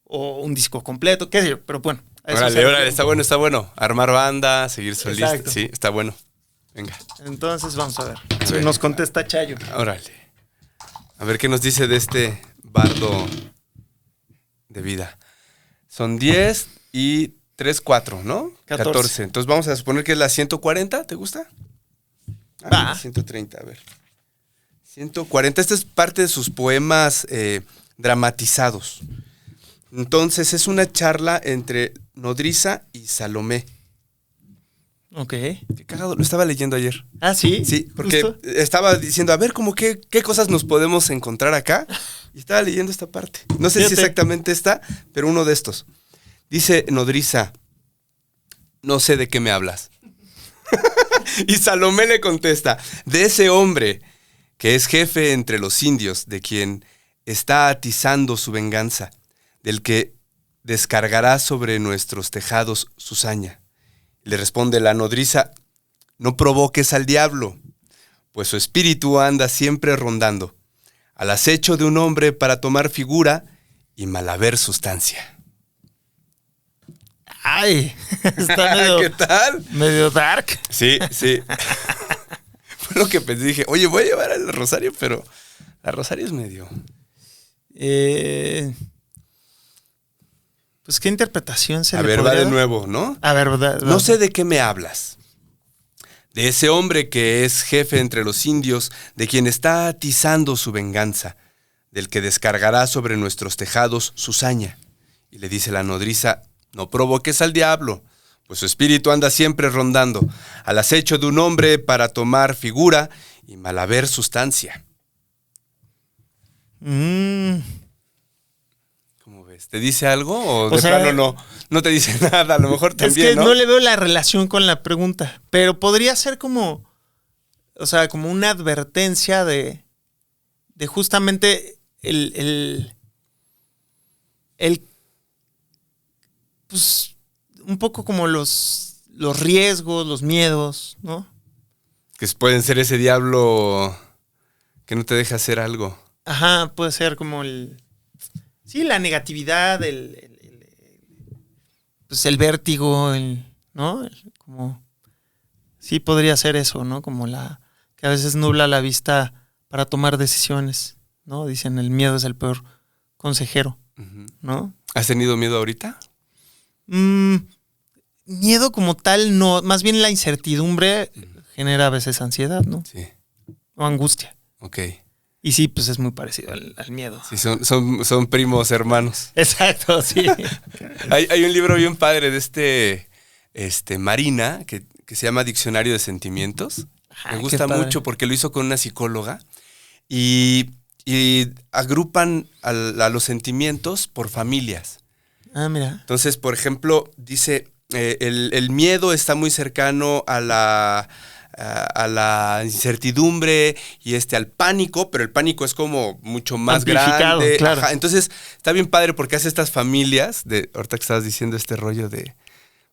o un disco completo, qué sé yo, pero bueno. Órale, está bueno. Armar banda, seguir solista. Exacto. Sí, está bueno. Venga. Entonces vamos a ver. A ver. Nos contesta Chayo. Órale. A ver qué nos dice de este bardo de vida. Son 10 y 3, 4, ¿no? 14. Entonces vamos a suponer que es la 140, ¿te gusta? Va. 130, a ver. 140, esta es parte de sus poemas dramatizados. Entonces es una charla entre Nodriza y Salomé. Ok. Qué cagado, lo estaba leyendo ayer. Ah, ¿sí? Sí, porque ¿Justo? estaba diciendo, a ver, como qué cosas nos podemos encontrar acá. Y estaba leyendo esta parte. No sé si exactamente esta, pero uno de estos. Dice Nodriza, no sé de qué me hablas. Y Salomé le contesta, de ese hombre que es jefe entre los indios, de quien está atizando su venganza, del que descargará sobre nuestros tejados su saña. Le responde la Nodriza, no provoques al diablo, pues su espíritu anda siempre rondando, al acecho de un hombre para tomar figura y malaver sustancia. Ay, está medio... ¿Qué tal? Medio dark. Sí. Fue lo que pensé, dije, oye, voy a llevar al Rosario, pero la Rosario es medio... Pues qué interpretación se A le ver, podría va de dar? nuevo, ¿no? A ver, ¿verdad? No sé de qué me hablas. de ese hombre que es jefe entre los indios, de quien está atizando su venganza, del que descargará sobre nuestros tejados su saña. Y le dice la nodriza: no provoques al diablo, pues su espíritu anda siempre rondando, al acecho de un hombre para tomar figura y malaver sustancia. ¿Cómo ves? ¿Te dice algo o de plano no te dice nada? A lo mejor también, es que no le veo la relación con la pregunta, pero podría ser como, o sea, como una advertencia de justamente el pues un poco como los riesgos, los miedos, ¿no? Que pueden ser ese diablo que no te deja hacer algo. Ajá, puede ser como sí, la negatividad, pues el vértigo, ¿no? Como sí podría ser eso, ¿no? Como que a veces nubla la vista para tomar decisiones, ¿no? Dicen, el miedo es el peor consejero, ¿no? ¿Has tenido miedo ahorita? Miedo como tal, no. Más bien la incertidumbre genera a veces ansiedad, ¿no? Sí. O angustia. Ok. Y sí, pues es muy parecido al miedo. Sí, son primos hermanos. Exacto, sí. Hay un libro bien padre de Marina, que se llama Diccionario de Sentimientos. Me gusta mucho porque lo hizo con una psicóloga y agrupan a los sentimientos por familias. Ah, mira. Entonces, por ejemplo, dice, el miedo está muy cercano a la incertidumbre y al pánico, pero el pánico es como mucho más grande. Claro. Ajá, entonces, está bien padre porque hace estas familias, ahorita que estabas diciendo este rollo de,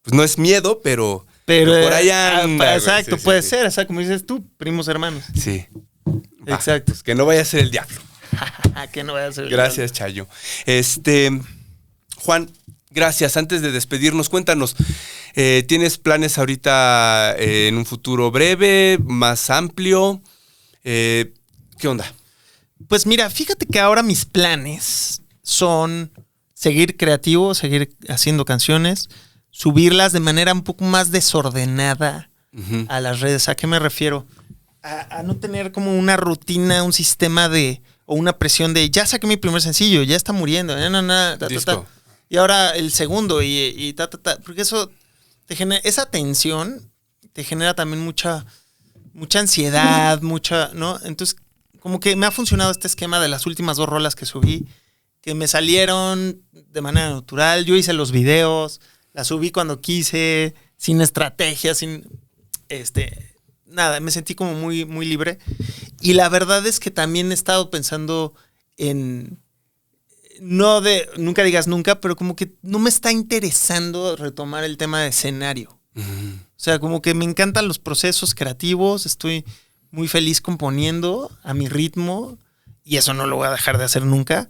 pues no es miedo, pero por ahí anda. Exacto, sí, puede sí. ser, o sea, como dices tú, primos hermanos. Sí. Exacto. Pues que no vaya a ser el diablo. Que no vaya a ser el Gracias, Chayo. Juan, gracias. Antes de despedirnos, cuéntanos, ¿tienes planes ahorita en un futuro breve, más amplio? ¿Qué onda? Pues mira, fíjate que ahora mis planes son seguir creativo, seguir haciendo canciones, subirlas de manera un poco más desordenada a las redes. ¿A qué me refiero? A no tener como una rutina, un sistema o una presión de ya saqué mi primer sencillo, ya está muriendo, Disco. y ahora el segundo y porque eso te genera, esa tensión te genera también mucha ansiedad, ¿no? Entonces, como que me ha funcionado este esquema de las últimas 2 rolas que subí, que me salieron de manera natural. Yo hice los videos, las subí cuando quise, sin estrategia, sin nada, me sentí como muy, muy libre. Y la verdad es que también he estado pensando en nunca digas nunca, pero como que no me está interesando retomar el tema de escenario. O sea, como que me encantan los procesos creativos, estoy muy feliz componiendo a mi ritmo y eso no lo voy a dejar de hacer nunca.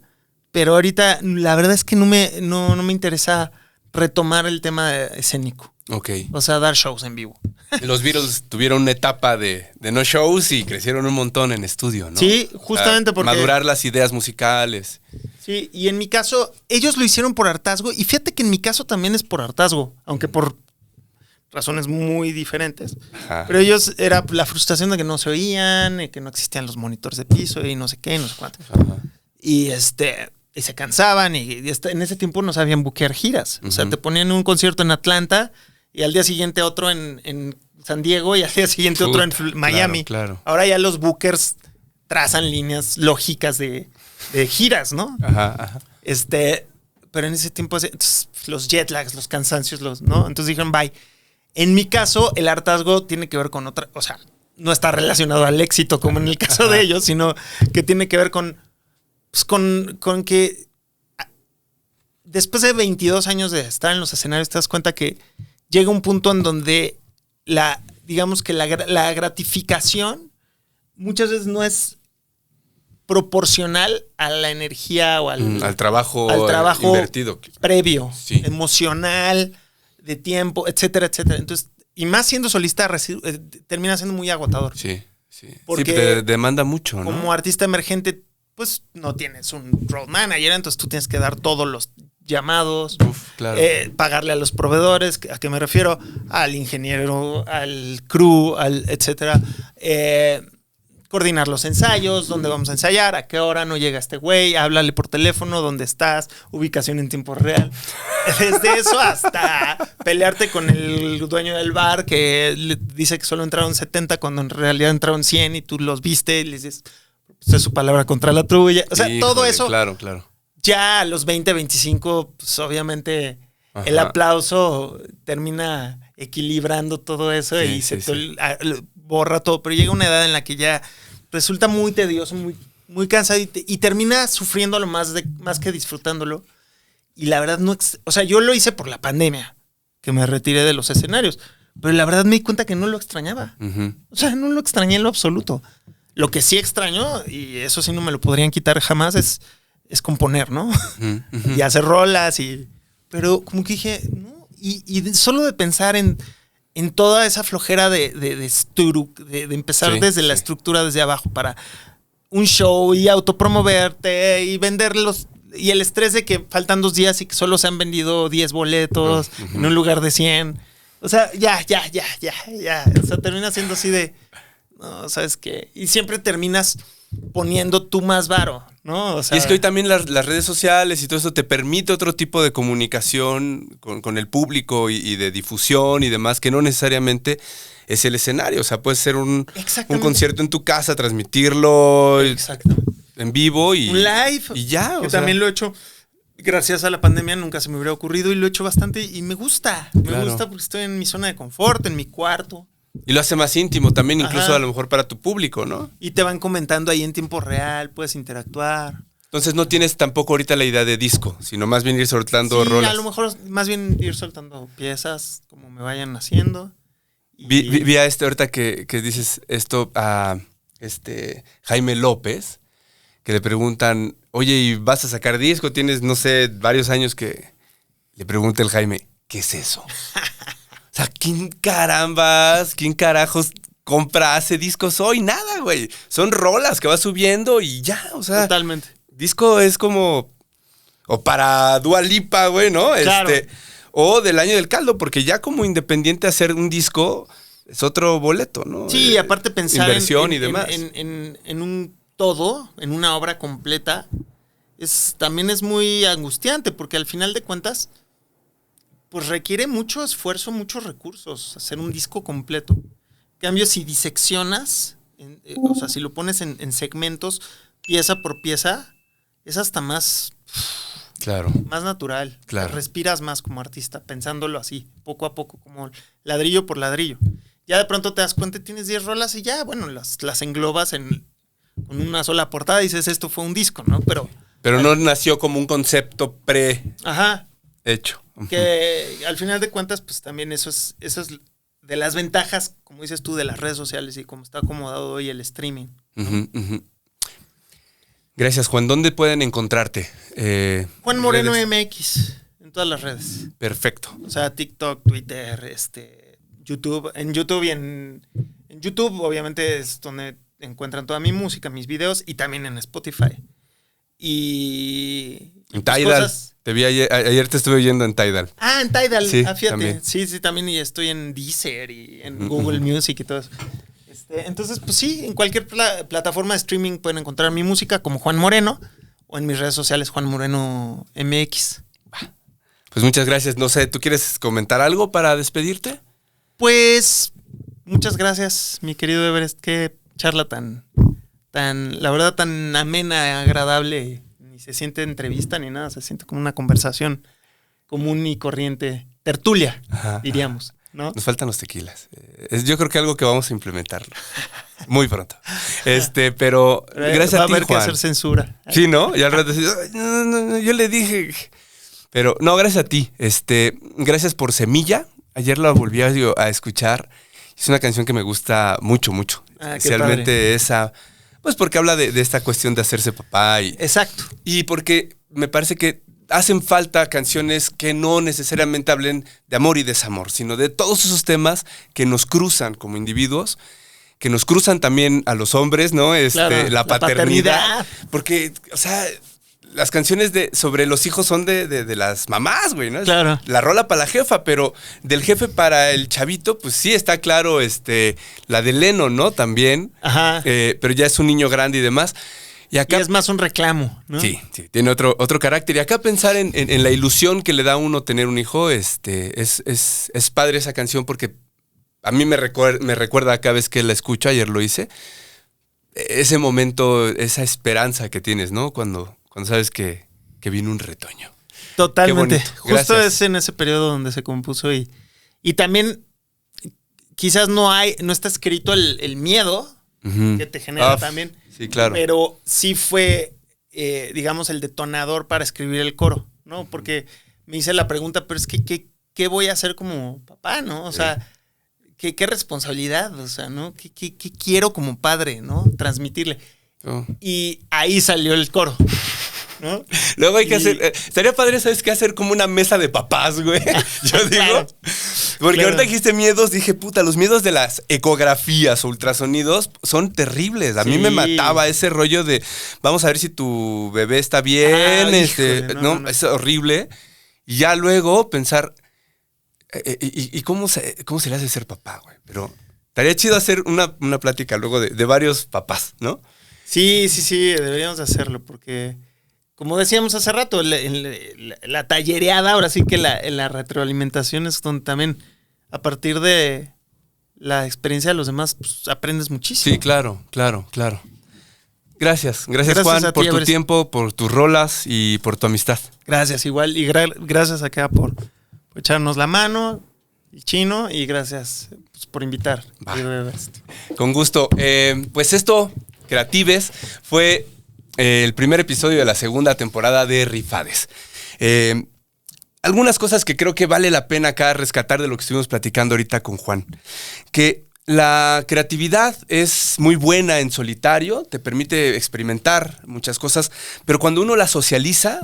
Pero ahorita la verdad es que no me interesa retomar el tema escénico. Ok. O sea, dar shows en vivo. Los Beatles tuvieron una etapa de no shows y crecieron un montón en estudio, ¿no? Sí, justamente porque... Madurar las ideas musicales. Sí, y en mi caso, ellos lo hicieron por hartazgo. Y fíjate que en mi caso también es por hartazgo, aunque por razones muy diferentes. Ajá. Pero ellos era la frustración de que no se oían, que no existían los monitores de piso y no sé qué, no sé cuánto. Ajá. Y se cansaban y en ese tiempo no sabían buquear giras. O sea, te ponían un concierto en Atlanta y al día siguiente otro en San Diego y al día siguiente otro en Miami. Claro. Ahora ya los bookers trazan líneas lógicas de giras, ¿no? Ajá. Pero en ese tiempo los jet lags, los cansancios, ¿no? Entonces dijeron, bye. En mi caso, el hartazgo tiene que ver con otra, o sea, no está relacionado al éxito como en el caso de ellos, sino que tiene que ver con que después de 22 años de estar en los escenarios te das cuenta que llega un punto en donde digamos que la gratificación muchas veces no es proporcional a la energía o al trabajo invertido previo, sí. Emocional, de tiempo, etcétera, etcétera. Entonces, y más siendo solista termina siendo muy agotador. Sí. Porque te demanda mucho, ¿no? Como artista emergente, pues no tienes un road manager, entonces tú tienes que dar todos los llamados, Claro. pagarle a los proveedores, ¿a qué me refiero? Al ingeniero, al crew, etcétera. Coordinar los ensayos, dónde vamos a ensayar, a qué hora no llega este güey, háblale por teléfono, dónde estás, ubicación en tiempo real. Desde eso hasta pelearte con el dueño del bar que dice que solo entraron 70 cuando en realidad entraron 100 y tú los viste y le dices, pues es su palabra contra la tuya. O sea, todo eso. Claro, claro. Ya a los 20, 25, pues obviamente el aplauso termina equilibrando todo eso y borra todo. Pero llega una edad en la que ya resulta muy tedioso, muy, muy cansado y termina sufriéndolo más que disfrutándolo. Y la verdad o sea, yo lo hice por la pandemia, que me retiré de los escenarios. Pero la verdad me di cuenta que no lo extrañaba. O sea, no lo extrañé en lo absoluto. Lo que sí extraño, y eso sí no me lo podrían quitar jamás, es componer, ¿no? Y hacer rolas pero como que dije, no. Y solo de pensar en toda esa flojera de empezar desde la estructura desde abajo para un show y autopromoverte y venderlos. Y el estrés de que faltan 2 días y que solo se han vendido 10 boletos en un lugar de 100. O sea, ya. O sea, termina siendo así de, no, ¿sabes qué? Y siempre terminas poniendo tú más varo, ¿no? O sea, y es que hoy también las redes sociales y todo eso te permite otro tipo de comunicación con el público y de difusión y demás, que no necesariamente es el escenario. O sea, puede ser un concierto en tu casa, transmitirlo en vivo y un live. Y ya. Que también lo he hecho gracias a la pandemia, nunca se me hubiera ocurrido y lo he hecho bastante y me gusta. Me gusta porque estoy en mi zona de confort, en mi cuarto. Y lo hace más íntimo también, incluso a lo mejor para tu público, ¿no? Y te van comentando ahí en tiempo real, puedes interactuar. Entonces no tienes tampoco ahorita la idea de disco, sino más bien ir soltando rolas. A lo mejor más bien ir soltando piezas como me vayan haciendo. Vi a ahorita que dices esto a Jaime López, que le preguntan, oye, ¿y vas a sacar disco? Tienes, no sé, varios años que le pregunta el Jaime, ¿qué es eso? O sea, ¿quién carajos hace discos hoy? Nada, güey. Son rolas que vas subiendo y ya, o sea. Totalmente. Disco es como, o para Dua Lipa, güey, ¿no? Claro. O del Año del Caldo, porque ya como independiente hacer un disco es otro boleto, ¿no? Sí, aparte pensar inversión y demás. En un todo, en una obra completa, también es muy angustiante, porque al final de cuentas, pues requiere mucho esfuerzo, muchos recursos, hacer un disco completo. En cambio, si diseccionas, o sea, si lo pones en segmentos, pieza por pieza, es hasta más natural. Claro. Respiras más como artista, pensándolo así, poco a poco, como ladrillo por ladrillo. Ya de pronto te das cuenta, tienes 10 rolas y ya, bueno, las englobas con una sola portada y dices, esto fue un disco, ¿no? Pero no nació como un concepto hecho. Que al final de cuentas, pues también eso es de las ventajas, como dices tú, de las redes sociales y cómo está acomodado hoy el streaming, ¿no? Gracias, Juan. ¿Dónde pueden encontrarte? Juan Moreno MX, en todas las redes. Perfecto. O sea, TikTok, Twitter, YouTube. En YouTube en YouTube obviamente es donde encuentran toda mi música, mis videos y también en Spotify. Y en Tidal. Te vi ayer te estuve oyendo en Tidal. Ah, en Tidal. Sí, fíjate. también. Sí, también. Y estoy en Deezer y en Google Music y todo eso. Entonces, pues sí, en cualquier plataforma de streaming pueden encontrar mi música como Juan Moreno o en mis redes sociales Juan Moreno MX. Pues muchas gracias. No sé, ¿tú quieres comentar algo para despedirte? Pues muchas gracias, mi querido Everest. Qué charla tan, la verdad, tan amena, agradable. Ni se siente entrevista ni nada, se siente como una conversación común y corriente, tertulia, diríamos, ¿no? Nos faltan los tequilas. Yo creo que algo que vamos a implementar muy pronto. Pero gracias a ti, Juan. Va a haber que hacer censura. Sí, ¿no? Y al rato decís, no, yo le dije. Pero no, gracias a ti. Gracias por Semilla. Ayer la volví a escuchar. Es una canción que me gusta mucho, mucho. Especialmente esa. Pues porque habla de esta cuestión de hacerse papá. Exacto. Y porque me parece que hacen falta canciones que no necesariamente hablen de amor y desamor, sino de todos esos temas que nos cruzan como individuos, que nos cruzan también a los hombres, ¿no? Claro, la paternidad. Porque, o sea, las canciones sobre los hijos son de las mamás, güey, ¿no? Claro. La rola para la jefa, pero del jefe para el chavito, pues sí está claro, la de Lennon, ¿no? También. Ajá. Pero ya es un niño grande y demás. Y acá Y es más un reclamo, ¿no? Sí, tiene otro carácter. Y acá pensar en la ilusión que le da a uno tener un hijo, es padre esa canción porque a mí me recuerda cada vez que la escucho, ayer lo hice, ese momento, esa esperanza que tienes, ¿no? Cuando sabes que vino un retoño. Totalmente. Justo Gracias. es en ese periodo donde se compuso y también quizás no está escrito el miedo que te genera también. Sí, claro. Pero sí fue, digamos, el detonador para escribir el coro, ¿no? Porque me hice la pregunta, pero es que, ¿qué voy a hacer como papá, no? O sea, ¿qué responsabilidad? O sea, ¿no? ¿Qué quiero como padre, no? Transmitirle. Oh. Y ahí salió el coro, ¿no? Luego hay que hacer... estaría padre, ¿sabes qué? Hacer como una mesa de papás, güey. Yo digo... Claro. Porque Claro. ahorita dijiste miedos, dije, puta, los miedos de las ecografías o ultrasonidos son terribles. A mí me mataba ese rollo de, vamos a ver si tu bebé está bien, híjole, no. es horrible. Y ya luego pensar, ¿y cómo se le hace ser papá, güey? Pero estaría chido hacer una plática luego de varios papás, ¿no? Sí, deberíamos hacerlo porque, como decíamos hace rato, la tallereada, ahora sí que la retroalimentación es donde también, a partir de la experiencia de los demás, pues, aprendes muchísimo. Sí, claro. Gracias, Gracias Juan, a ti, por tu Everest. tiempo, por tus rolas y por tu amistad. Gracias, igual. Y gracias acá por echarnos la mano, el Chino, y gracias pues, por invitar. Va. Va. Con gusto. Pues esto, Creatives, fue el primer episodio de la segunda temporada de Rifades. Algunas cosas que creo que vale la pena acá rescatar de lo que estuvimos platicando ahorita con Juan. Que la creatividad es muy buena en solitario, te permite experimentar muchas cosas, pero cuando uno la sociabiliza,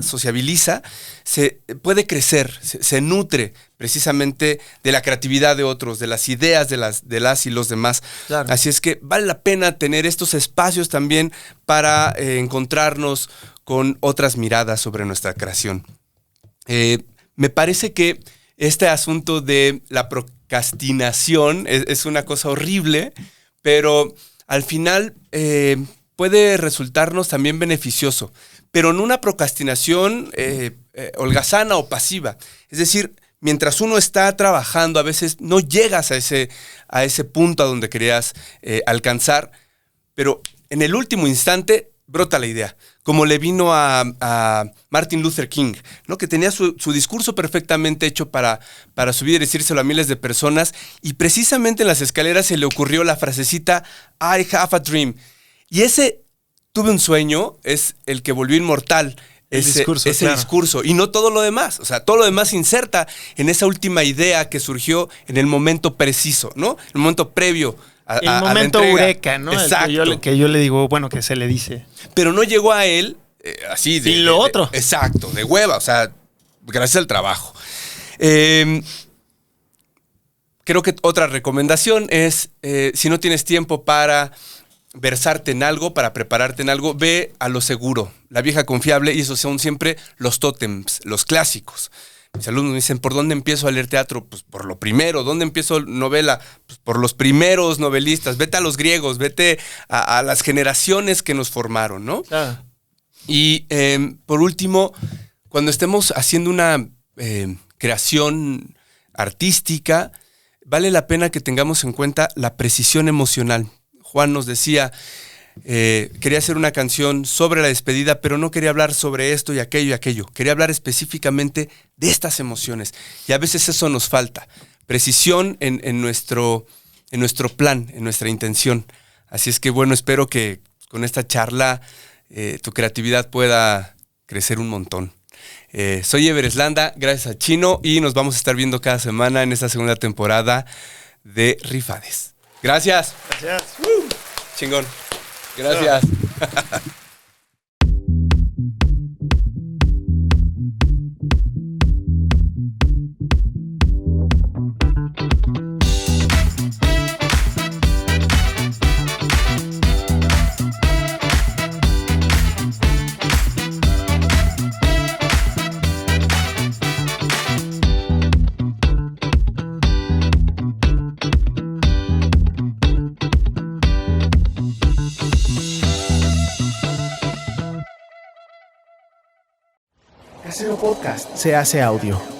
se puede crecer, se nutre precisamente de la creatividad de otros, de las ideas de las y los demás. Claro. Así es que vale la pena tener estos espacios también para encontrarnos con otras miradas sobre nuestra creación. Me parece que este asunto de la procrastinación es una cosa horrible, pero al final puede resultarnos también beneficioso, pero no una procrastinación holgazana o pasiva. Es decir, mientras uno está trabajando, a veces no llegas a ese punto a donde querías alcanzar, pero en el último instante brota la idea, como le vino a Martin Luther King, ¿no? Que tenía su discurso perfectamente hecho para subir y decírselo a miles de personas, y precisamente en las escaleras se le ocurrió la frasecita I have a dream. Y ese tuve un sueño es el que volvió inmortal ese discurso, y no todo lo demás. O sea, todo lo demás se inserta en esa última idea que surgió en el momento preciso, ¿no? El momento previo el momento eureka, ¿no? Exacto. El que yo le digo, bueno, que se le dice. Pero no llegó a él así de... Sin lo otro. Exacto, de hueva, o sea, gracias al trabajo. Creo que otra recomendación es, si no tienes tiempo para versarte en algo, para prepararte en algo, ve a lo seguro, la vieja confiable, y esos son siempre los tótems, los clásicos. Mis alumnos me dicen, ¿por dónde empiezo a leer teatro? Pues por lo primero. ¿Dónde empiezo novela? Pues por los primeros novelistas. Vete a los griegos, vete a las generaciones que nos formaron, ¿no? Claro. Y por último, cuando estemos haciendo una creación artística, vale la pena que tengamos en cuenta la precisión emocional. Juan nos decía, quería hacer una canción sobre la despedida, pero no quería hablar sobre esto y aquello. Quería hablar específicamente de estas emociones. Y a veces eso nos falta. Precisión en nuestro plan, en nuestra intención. Así es que bueno, espero que con esta charla tu creatividad pueda crecer un montón. Soy Everest Landa, gracias a Chino, y nos vamos a estar viendo cada semana en esta segunda temporada de Rifades. Gracias. Gracias. Chingón. Gracias. Casero Podcast se hace audio.